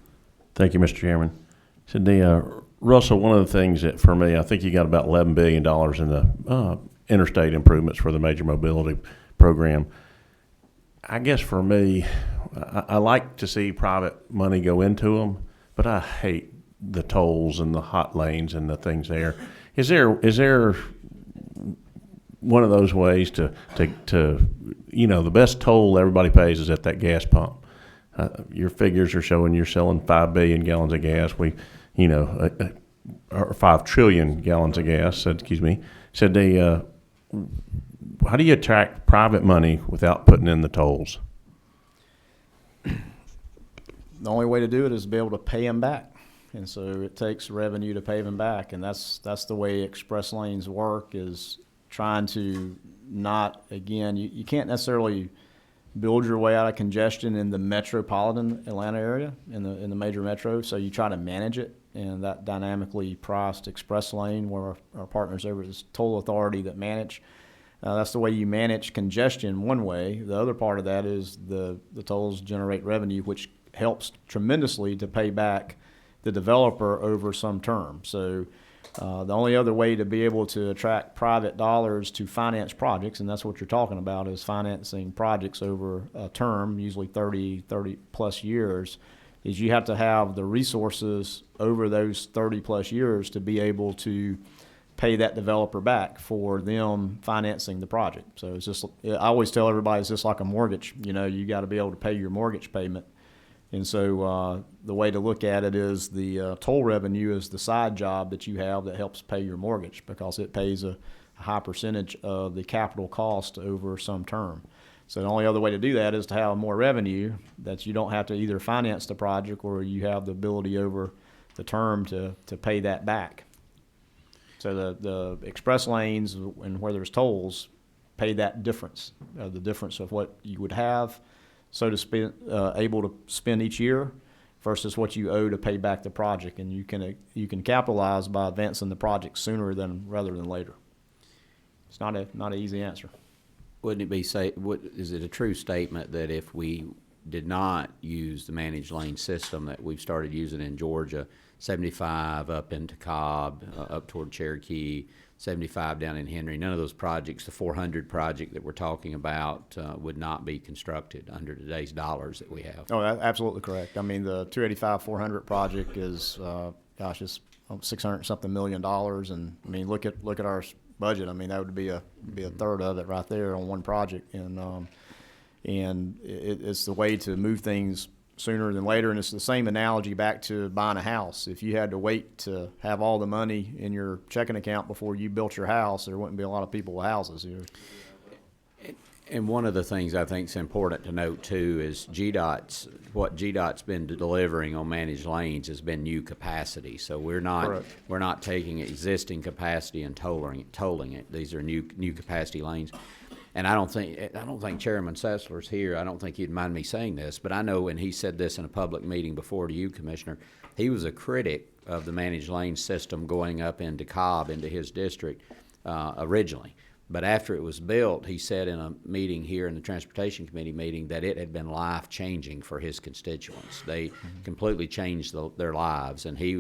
Thank you, Mr. Chairman. So, Russell, one of the things that for me, I think you got about $11 billion in the interstate improvements for the major mobility program. I guess for me, I like to see private money go into them, but I hate the tolls and the hot lanes and the things there. Is there one of those ways to the best toll everybody pays is at that gas pump? Your figures are showing you're selling 5 billion gallons of gas. Or 5 trillion gallons of gas. Excuse me. Said how do you attract private money without putting in the tolls? The only way to do it is to be able to pay them back. And so it takes revenue to pay them back. And that's the way express lanes work, is trying to not, again, you can't necessarily build your way out of congestion in the metropolitan Atlanta area, in the major metro. So you try to manage it, and that dynamically priced express lane, where our partners over at this toll authority that manage, that's the way you manage congestion one way. The other part of that is the tolls generate revenue, which helps tremendously to pay back the developer over some term. So the only other way to be able to attract private dollars to finance projects, and that's what you're talking about, is financing projects over a term, usually 30 plus years, is you have to have the resources over those 30 plus years to be able to pay that developer back for them financing the project. So it's just, I always tell everybody, it's just like a mortgage. You know, you got to be able to pay your mortgage payment. And so the way to look at it is the toll revenue is the side job that you have that helps pay your mortgage, because it pays a high percentage of the capital cost over some term. So the only other way to do that is to have more revenue, that you don't have to either finance the project, or you have the ability over the term to pay that back. So the express lanes and where there's tolls pay that difference, the difference of what you would have, so to spend, able to spend each year versus what you owe to pay back the project. And you can capitalize by advancing the project sooner rather than later. It's not an easy answer. Wouldn't it be is it a true statement that if we did not use the managed lane system that we've started using in Georgia, 75 up into Cobb, up toward Cherokee, 75 down in Henry, none of those projects, the 400 project that we're talking about, would not be constructed under today's dollars that we have? Oh, absolutely correct. I mean, the 285-400 project is, it's $600-something million. And I mean, look at our budget. I mean, that would be a third of it right there on one project. And it's the way to move things sooner than later. And it's the same analogy back to buying a house. If you had to wait to have all the money in your checking account before you built your house, there wouldn't be a lot of people with houses here. And one of the things I think is important to note too is what GDOT's been delivering on managed lanes has been new capacity. So we're not taking existing capacity and tolling it. These are new capacity lanes. And I don't think Chairman Sessler's here. I don't think he'd mind me saying this, but I know, and he said this in a public meeting before to you, Commissioner, he was a critic of the managed lane system going up into Cobb, into his district, originally. But after it was built, he said in a meeting here in the Transportation Committee meeting that it had been life-changing for his constituents. They completely changed their lives, and he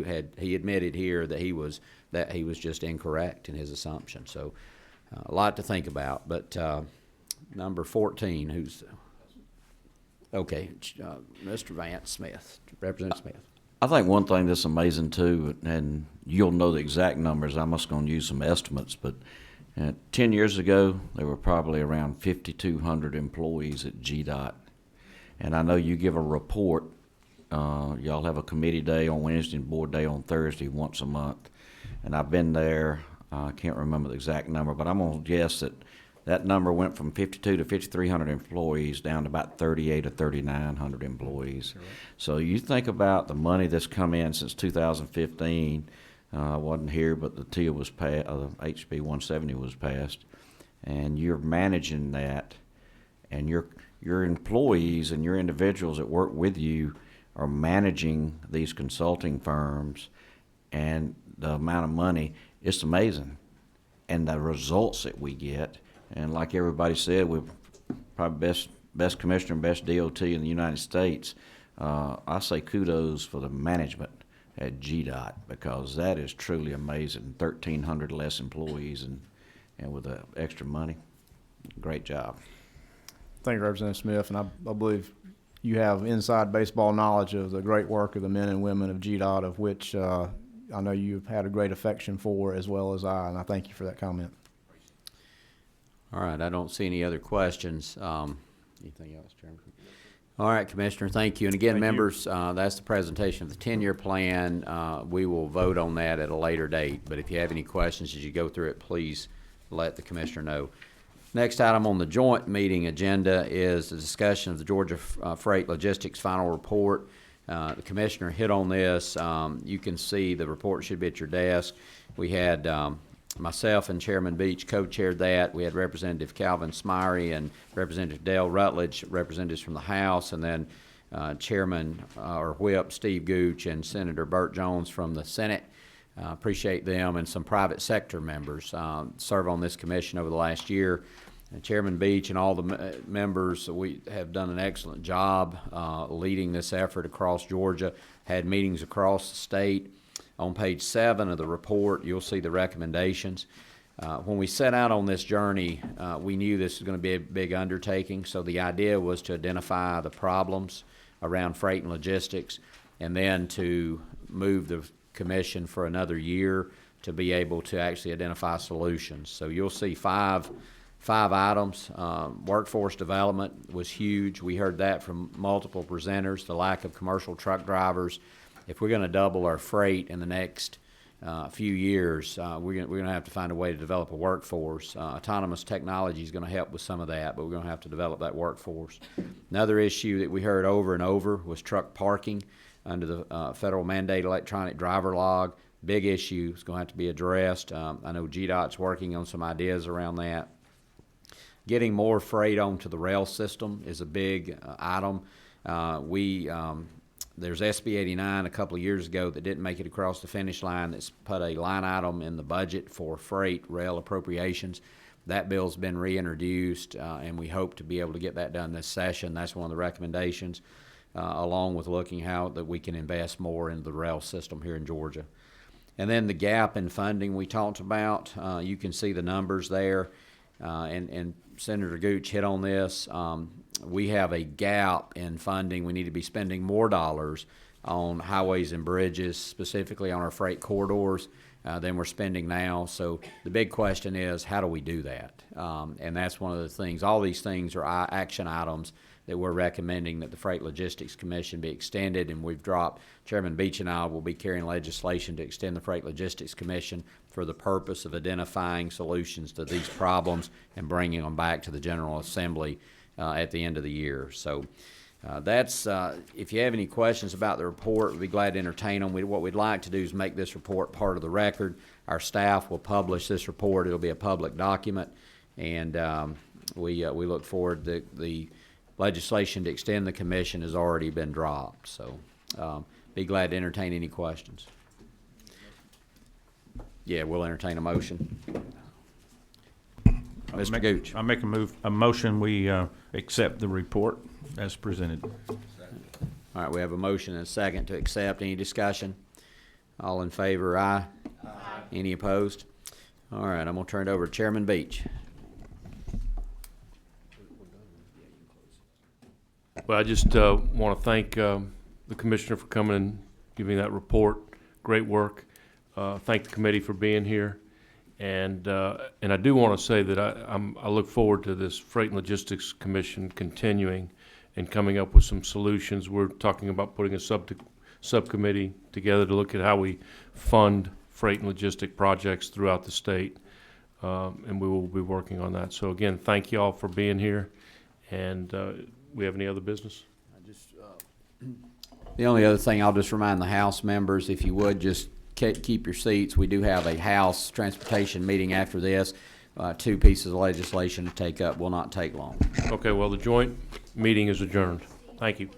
admitted here that he was just incorrect in his assumption. So a lot to think about. But number 14, who's okay? Mr. Vance Smith, Representative Smith. I think one thing that's amazing too, and you'll know the exact numbers. I'm just going to use some estimates, but 10 years ago, there were probably around 5,200 employees at GDOT. And I know you give a report. Y'all have a committee day on Wednesday and board day on Thursday once a month. And I've been there. I can't remember the exact number, but I'm going to guess that number went from 52 to 5,300 employees down to about 38 or 3,900 employees. Right. So you think about the money that's come in since 2015. I wasn't here, but the TIA was passed, HB 170 was passed, and you're managing that, and your employees and your individuals that work with you are managing these consulting firms, and the amount of money, it's amazing. And the results that we get, and like everybody said, we're probably best commissioner and best DOT in the United States. I say kudos for the management at GDOT, because that is truly amazing. 1,300 less employees and with the extra money. Great job. Thank you, Representative Smith, and I believe you have inside baseball knowledge of the great work of the men and women of GDOT, of which I know you've had a great affection for, as well as I, and I thank you for that comment. All right, I don't see any other questions. Anything else, Chairman? All right, Commissioner, thank you. And again, members, that's the presentation of the 10-year plan. We will vote on that at a later date, but if you have any questions as you go through it, please let the Commissioner know. Next item on the joint meeting agenda is the discussion of the Georgia Freight Logistics final report. The commissioner hit on this. You can see the report should be at your desk. We had myself and Chairman Beach co-chaired that. We had Representative Calvin Smyrie and Representative Dale Rutledge, representatives from the House, and then Chairman or Whip Steve Gooch and Senator Burt Jones from the Senate. Appreciate them, and some private sector members serve on this commission over the last year. Chairman Beach and all the members, we have done an excellent job leading this effort across Georgia, had meetings across the state. On page 7 of the report, you'll see the recommendations. When we set out on this journey, we knew this was going to be a big undertaking, so the idea was to identify the problems around freight and logistics, and then to move the commission for another year to be able to actually identify solutions. So you'll see five items. Workforce development was huge. We heard that from multiple presenters, the lack of commercial truck drivers. If we're going to double our freight in the next few years, we're going to have to find a way to develop a workforce. Autonomous technology is going to help with some of that, but we're going to have to develop that workforce. Another issue that we heard over and over was truck parking under the federal mandate electronic driver log. Big issue. It's going to have to be addressed. I know GDOT's working on some ideas around that. Getting more freight onto the rail system is a big item. There's SB 89 a couple of years ago that didn't make it across the finish line. That's put a line item in the budget for freight rail appropriations. That bill's been reintroduced, and we hope to be able to get that done this session. That's one of the recommendations, along with looking how that we can invest more into the rail system here in Georgia. And then the gap in funding we talked about. You can see the numbers there, and Senator Gooch hit on this. We have a gap in funding. We need to be spending more dollars on highways and bridges, specifically on our freight corridors, than we're spending now. So the big question is, how do we do that? And that's one of the things. All these things are action items that we're recommending that the Freight Logistics Commission be extended, and we've dropped, Chairman Beach and I will be carrying legislation to extend the Freight Logistics Commission for the purpose of identifying solutions to these problems and bringing them back to the General Assembly at the end of the year. So that's, if you have any questions about the report, we'd be glad to entertain them. What we'd like to do is make this report part of the record. Our staff will publish this report. It'll be a public document, and we look forward to the legislation to extend the commission has already been dropped. So be glad to entertain any questions. Yeah, we'll entertain a motion. Mr. Gooch. I make a motion, we accept the report as presented. All right, we have a motion and a second to accept. Any discussion? All in favor, aye? Aye. Any opposed? All right, I'm going to turn it over to Chairman Beach. Well, I just want to thank the commissioner for coming and giving that report. Great work. Thank the committee for being here. And I do want to say that I look forward to this Freight and Logistics Commission continuing and coming up with some solutions. We're talking about putting a subcommittee together to look at how we fund freight and logistic projects throughout the state, and we will be working on that. So again, thank you all for being here. And we have any other business? The only other thing, I'll just remind the House members, if you would, just keep your seats. We do have a House Transportation meeting after this. 2 pieces of legislation to take up. Will not take long. Okay, well, the joint meeting is adjourned. Thank you.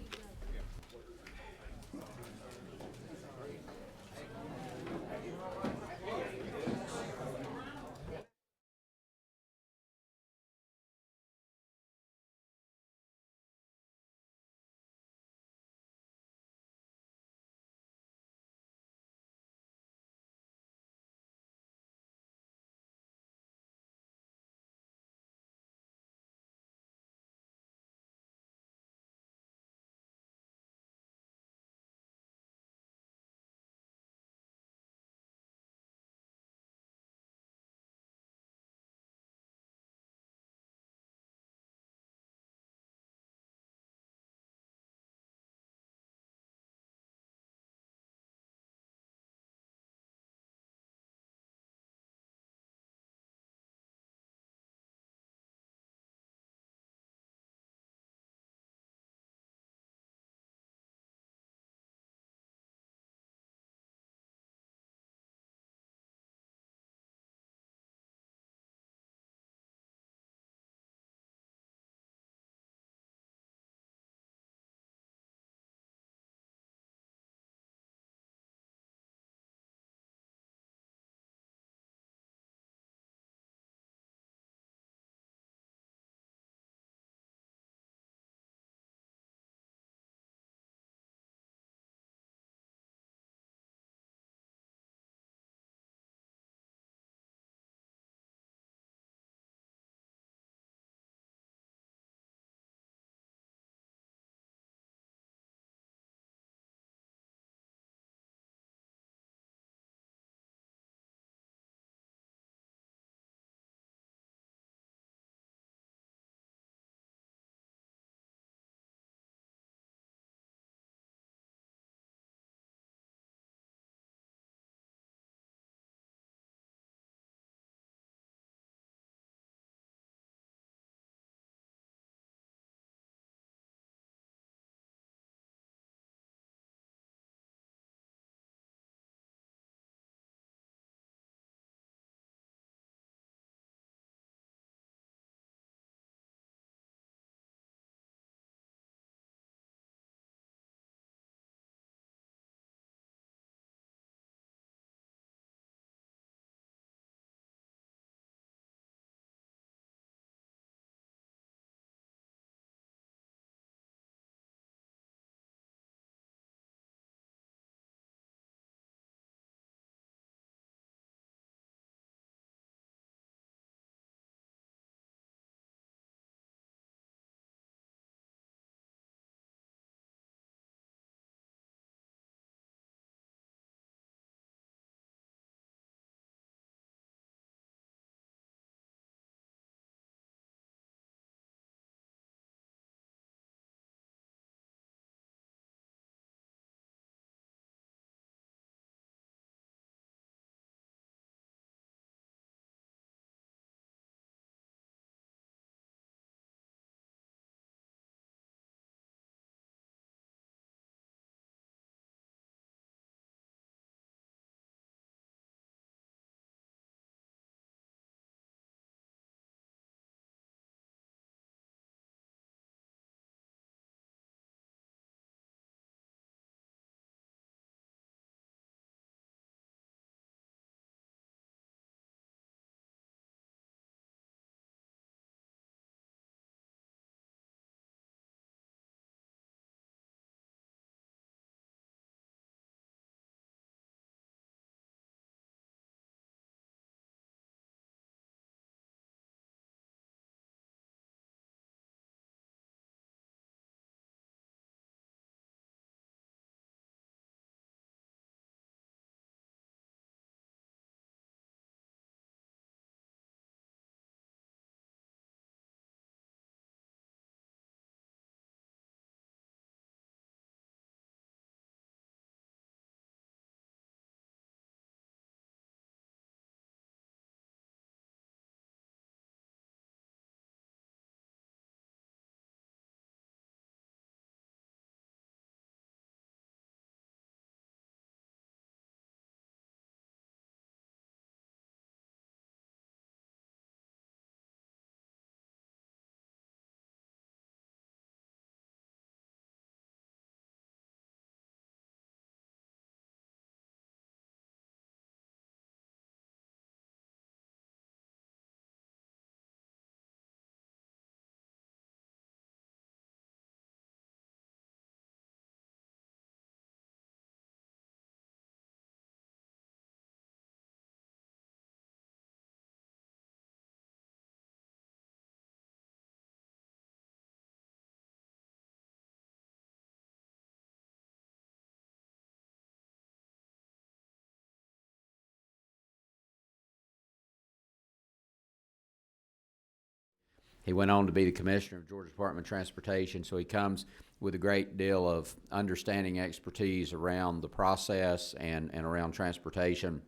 He went on to be the commissioner of Georgia Department of Transportation, so he comes with a great deal of understanding, expertise around the process and around transportation.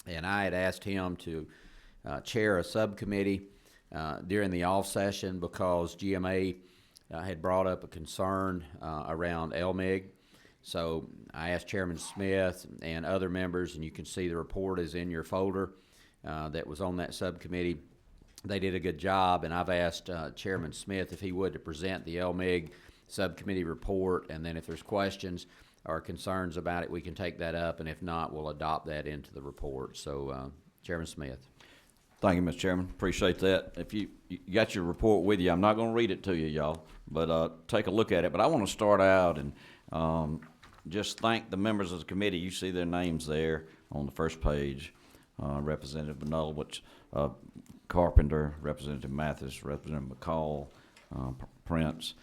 And I had asked him to chair a subcommittee during the off session because GMA had brought up a concern around LMIG. So I asked Chairman Smith and other members, and you can see the report is in your folder that was on that subcommittee. They did a good job, and I've asked Chairman Smith if he would to present the LMIG subcommittee report, and then if there's questions or concerns about it, we can take that up, and if not, we'll adopt that into the report. So, Chairman Smith. Thank you, Mr. Chairman. Appreciate that. If you got your report with you, I'm not going to read it to you, y'all, but take a look at it. But I want to start out and just thank the members of the committee. You see their names there on the first page. Representative Benulovich, Carpenter, Representative Mathis, Representative McCall, Prince.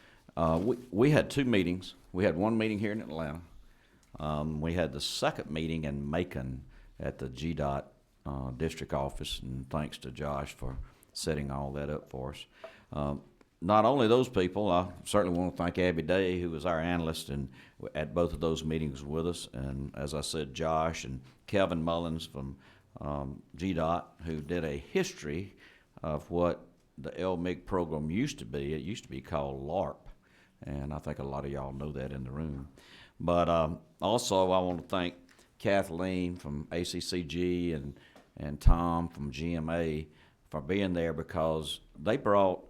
We had two meetings. We had one meeting here in Atlanta. We had the second meeting in Macon at the GDOT district office, and thanks to Josh for setting all that up for us. Not only those people, I certainly want to thank Abby Day, who was our analyst and at both of those meetings with us, and as I said, Josh and Kevin Mullins from GDOT, who did a history of what the LMIG program used to be. It used to be called LARP, and I think a lot of y'all know that in the room. But also I want to thank Kathleen from ACCG and Tom from GMA for being there, because they brought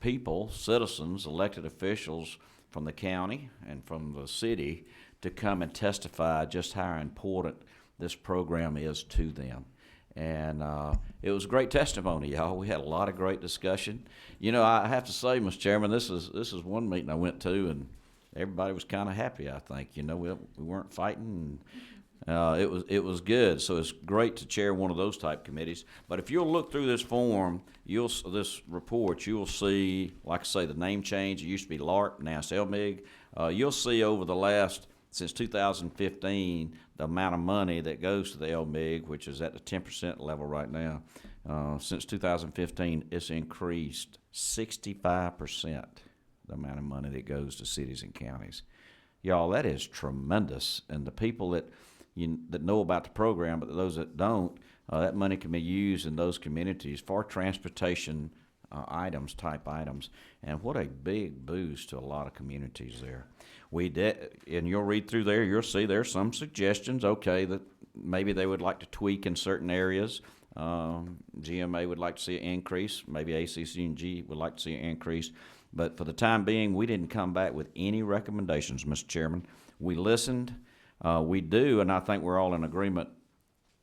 people, citizens, elected officials from the county and from the city to come and testify just how important this program is to them. And it was great testimony, y'all. We had a lot of great discussion. You know, I have to say, Mr. Chairman, this is one meeting I went to, and everybody was kind of happy, I think. You know, we weren't fighting. It was good. So it's great to chair one of those type committees. But if you'll look through this form, this report, you'll see, like I say, the name change. It used to be LARP, now it's LMIG. You'll see over the last, since 2015, the amount of money that goes to the LMIG, which is at the 10% level right now. Since 2015, it's increased 65%, the amount of money that goes to cities and counties. Y'all, that is tremendous. And the people that know about the program, but those that don't, that money can be used in those communities for transportation type items, and what a big boost to a lot of communities there. And you'll read through there, you'll see there's some suggestions, okay, that maybe they would like to tweak in certain areas. GMA would like to see an increase, maybe ACC&G would like to see an increase, but for the time being, we didn't come back with any recommendations, Mr. Chairman. We listened, we do, and I think we're all in agreement.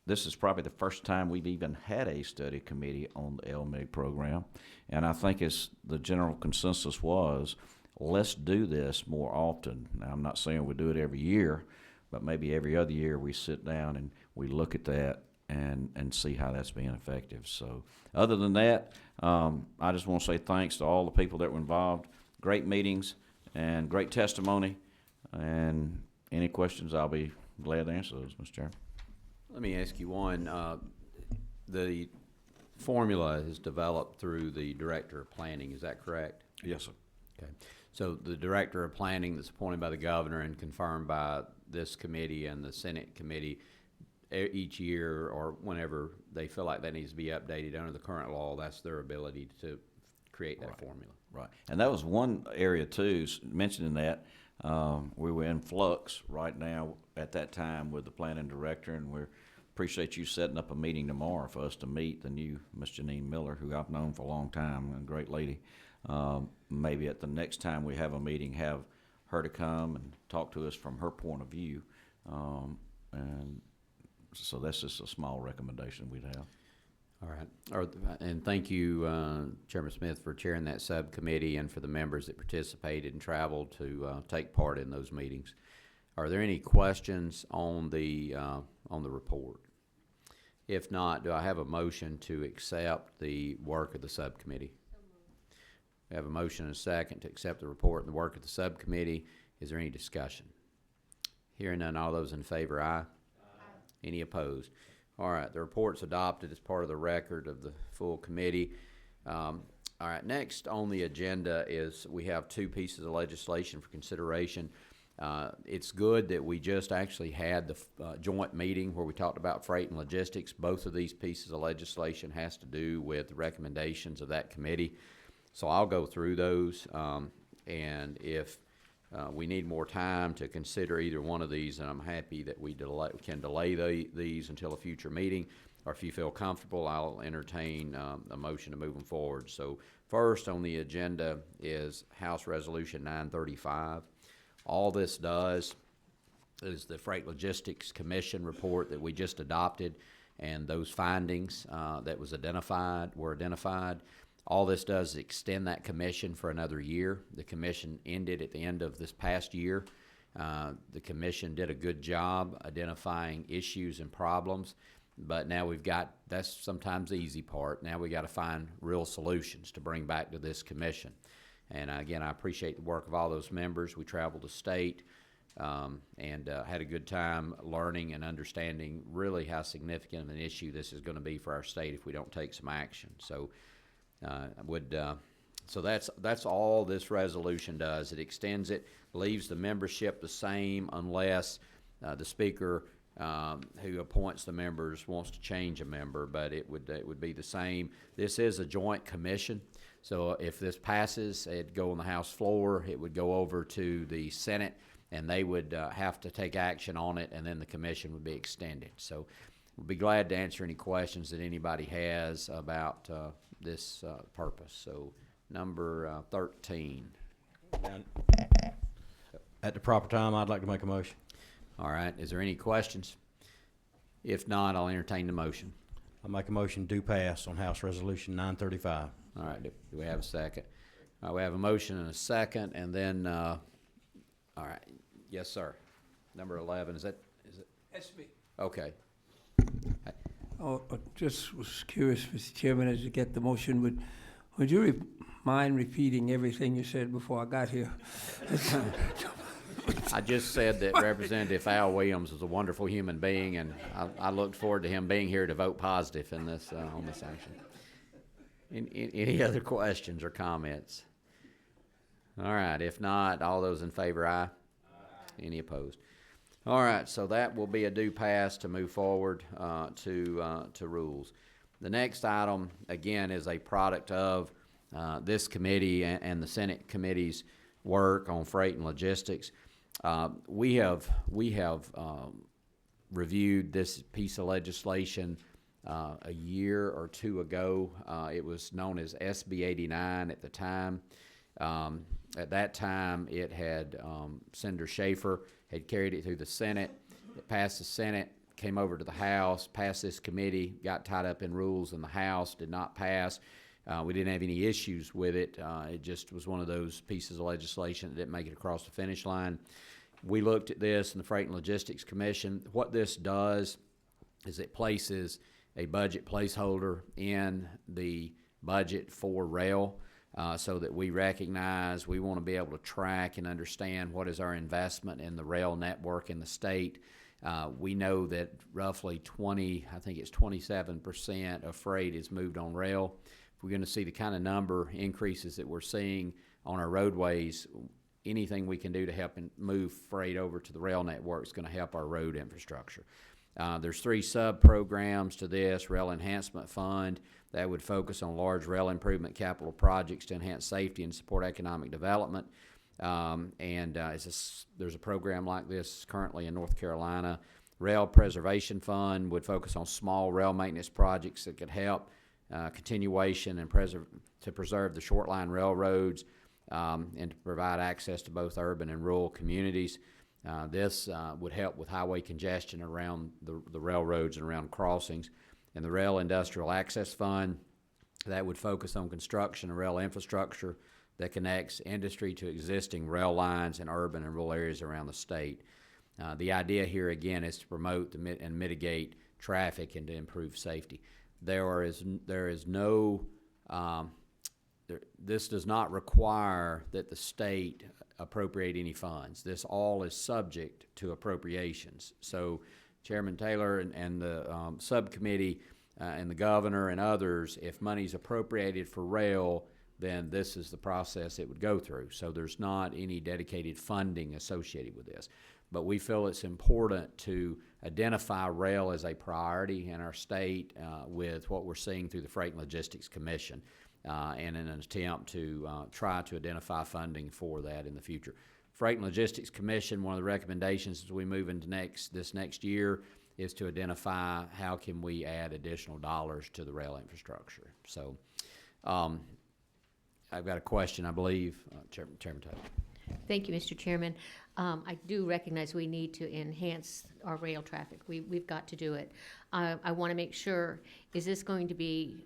This is probably the first time we've even had a study committee on the LMIG program, and I think the general consensus was, let's do this more often. Now, I'm not saying we do it every year, but maybe every other year we sit down and we look at that and see how that's being effective. So other than that, I just want to say thanks to all the people that were involved. Great meetings and great testimony, and any questions, I'll be glad to answer those, Mr. Chairman. Let me ask you one. The formula is developed through the Director of Planning, is that correct? Yes, sir. Okay. So the Director of Planning that's appointed by the Governor and confirmed by this committee and the Senate committee each year or whenever they feel like that needs to be updated under the current law, that's their ability to create that formula. Right. And that was one area, too, mentioning that. We were in flux right now at that time with the planning director, and we appreciate you setting up a meeting tomorrow for us to meet the new Miss Janine Miller, who I've known for a long time, a great lady. Maybe at the next time we have a meeting, have her to come and talk to us from her point of view. And so that's just a small recommendation we'd have. All right. And thank you, Chairman Smith, for chairing that subcommittee and for the members that participated and traveled to take part in those meetings. Are there any questions on the report? If not, do I have a motion to accept the work of the subcommittee? We have a motion and a second to accept the report and the work of the subcommittee. Is there any discussion? Hearing none, all those in favor, aye. Any opposed? All right, the report's adopted as part of the record of the full committee. All right, next on the agenda is we have two pieces of legislation for consideration. It's good that we just actually had the joint meeting where we talked about freight and logistics. Both of these pieces of legislation has to do with the recommendations of that committee. So I'll go through those, and if we need more time to consider either one of these, and I'm happy that we can delay these until a future meeting, or if you feel comfortable, I'll entertain a motion to move them forward. So first on the agenda is House Resolution 935. All this does is the Freight Logistics Commission report that we just adopted, and those findings that were identified. All this does is extend that commission for another year. The commission ended at the end of this past year. The commission did a good job identifying issues and problems, but now that's sometimes the easy part. Now we got to find real solutions to bring back to this commission. And again, I appreciate the work of all those members. We traveled the state and had a good time learning and understanding really how significant of an issue this is going to be for our state if we don't take some action. So so that's all this resolution does. It extends it, leaves the membership the same unless the speaker who appoints the members wants to change a member, but it would be the same. This is a joint commission, so if this passes, it'd go on the House floor, it would go over to the Senate, and they would have to take action on it, and then the commission would be extended. So we'll be glad to answer any questions that anybody has about this purpose. So number 13. At the proper time, I'd like to make a motion. All right, is there any questions? If not, I'll entertain the motion. I make a motion do pass on House Resolution 935. All right, do we have a second? All right, we have a motion and a second, and then, all right, yes, sir. Number 11, is it? That's me. Okay. Oh, I just was curious, Mr. Chairman, as you get the motion, would you mind repeating everything you said before I got here? I just said that Representative Al Williams was a wonderful human being, and I looked forward to him being here to vote positive in this on this action. Any other questions or comments? All right. If not, all those in favor, aye. Any opposed? All right. So that will be a due pass to move forward to rules. The next item, again, is a product of this committee and the Senate committee's work on freight and logistics. We have reviewed this piece of legislation a year or two ago. It was known as SB 89 at the time. At that time, it had Senator Schaefer had carried it through the Senate. It passed the Senate, came over to the House, passed this committee, got tied up in rules in the House, did not pass. We didn't have any issues with it. It just was one of those pieces of legislation that didn't make it across the finish line. We looked at this in the Freight and Logistics Commission. What this does is it places a budget placeholder in the budget for rail so that we recognize we want to be able to track and understand what is our investment in the rail network in the state. We know that roughly 27% of freight is moved on rail. If we're going to see the kind of number increases that we're seeing on our roadways, anything we can do to help move freight over to the rail network is going to help our road infrastructure. There's 3 sub-programs to this. Rail Enhancement Fund, that would focus on large rail improvement capital projects to enhance safety and support economic development. There's a program like this currently in North Carolina. Rail Preservation Fund would focus on small rail maintenance projects that could help continuation and to preserve the short line railroads and to provide access to both urban and rural communities. This would help with highway congestion around the railroads and around crossings. And the Rail Industrial Access Fund, that would focus on construction of rail infrastructure that connects industry to existing rail lines in urban and rural areas around the state. The idea here, again, is to promote and mitigate traffic and to improve safety. This does not require that the state appropriate any funds. This all is subject to appropriations. So Chairman Taylor and the subcommittee and the governor and others, if money is appropriated for rail, then this is the process it would go through. So there's not any dedicated funding associated with this. But we feel it's important to identify rail as a priority in our state with what we're seeing through the Freight and Logistics Commission and in an attempt to try to identify funding for that in the future. Freight and Logistics Commission, one of the recommendations as we move into this next year is to identify how can we add additional dollars to the rail infrastructure. So I've got a question, I believe. Chairman Taylor. Thank you, Mr. Chairman. I do recognize we need to enhance our rail traffic. We've got to do it. I want to make sure, is this going to be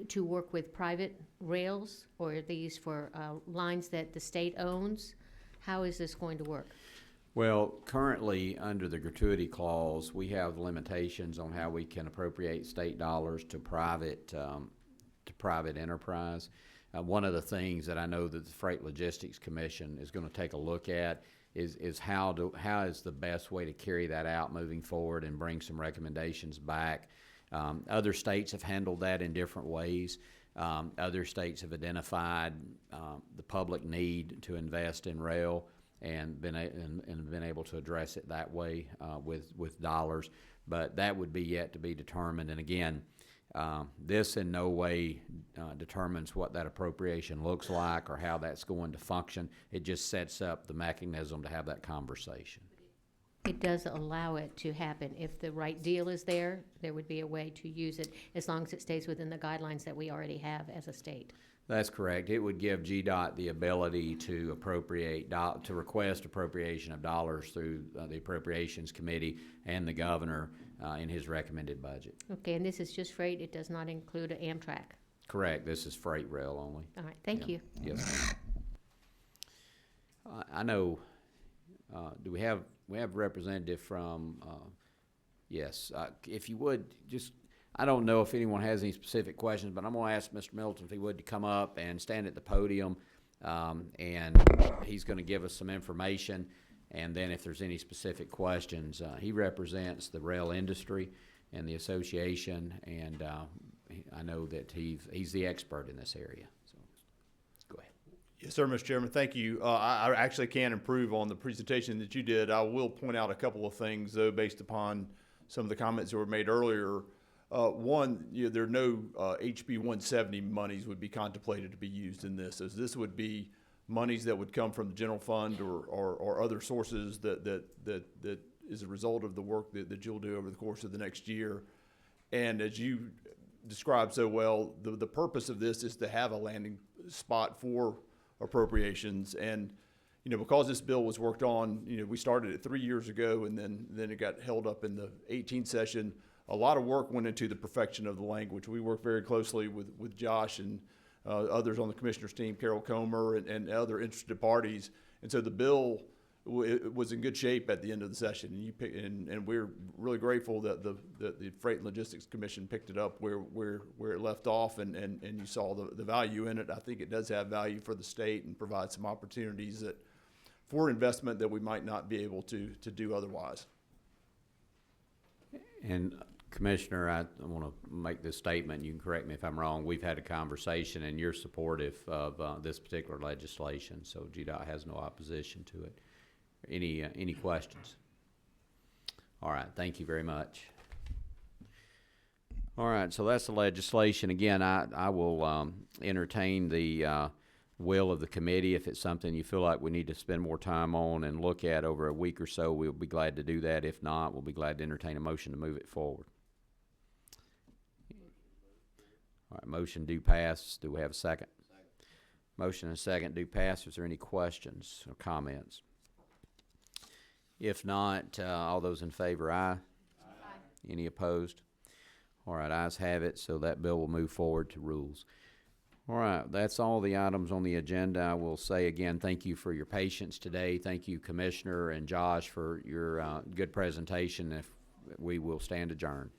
to work with private rails, or are these for lines that the state owns? How is this going to work? Well, currently, under the gratuity clause, we have limitations on how we can appropriate state dollars to private enterprise. One of the things that I know that the Freight Logistics Commission is going to take a look at is how is the best way to carry that out moving forward and bring some recommendations back. Other states have handled that in different ways. Other states have identified the public need to invest in rail and been able to address it that way with dollars. But that would be yet to be determined. And again, this in no way determines what that appropriation looks like or how that's going to function. It just sets up the mechanism to have that conversation. It does allow it to happen. If the right deal is there, there would be a way to use it as long as it stays within the guidelines that we already have as a state. That's correct. It would give GDOT the ability to request appropriation of dollars through the Appropriations Committee and the governor in his recommended budget. Okay, and this is just freight. It does not include an Amtrak. Correct. This is freight rail only. All right, thank you. Yes. I know. Do we have a representative from? Yes. If you would just. I don't know if anyone has any specific questions, but I'm going to ask Mr. Middleton if he would to come up and stand at the podium, and he's going to give us some information. And then if there's any specific questions, he represents the rail industry and the association, and I know that he's the expert in this area. So go ahead. Yes, sir, Mr. Chairman. Thank you. I actually can improve on the presentation that you did. I will point out a couple of things, though, based upon some of the comments that were made earlier. One, there are no HB 170 monies would be contemplated to be used in this, as this would be monies that would come from the general fund or other sources that is a result of the work that you'll do over the course of the next year. And as you described so well, the purpose of this is to have a landing spot for appropriations. And because this bill was worked on, we started it 3 years ago, and then it got held up in the 18 session. A lot of work went into the perfection of the language. We worked very closely with Josh and others on the commissioner's team, Carol Comer, and other interested parties. And so the bill was in good shape at the end of the session. And we're really grateful that the Freight and Logistics Commission picked it up where it left off, and you saw the value in it. I think it does have value for the state and provide some opportunities for investment that we might not be able to do otherwise. And Commissioner, I want to make this statement. You can correct me if I'm wrong. We've had a conversation, and you're supportive of this particular legislation, so GDOT has no opposition to it. Any questions? All right, thank you very much. All right, so that's the legislation. Again, I will entertain the will of the committee. If it's something you feel like we need to spend more time on and look at over a week or so, we'll be glad to do that. If not, we'll be glad to entertain a motion to move it forward. All right, motion do pass. Do we have a second? Second. Motion and a second do pass. Is there any questions or comments? If not, all those in favor, aye. Aye. Any opposed? All right, ayes have it, so that bill will move forward to rules. All right, that's all the items on the agenda. I will say again, thank you for your patience today. Thank you, Commissioner and Josh, for your good presentation. If we will stand adjourned.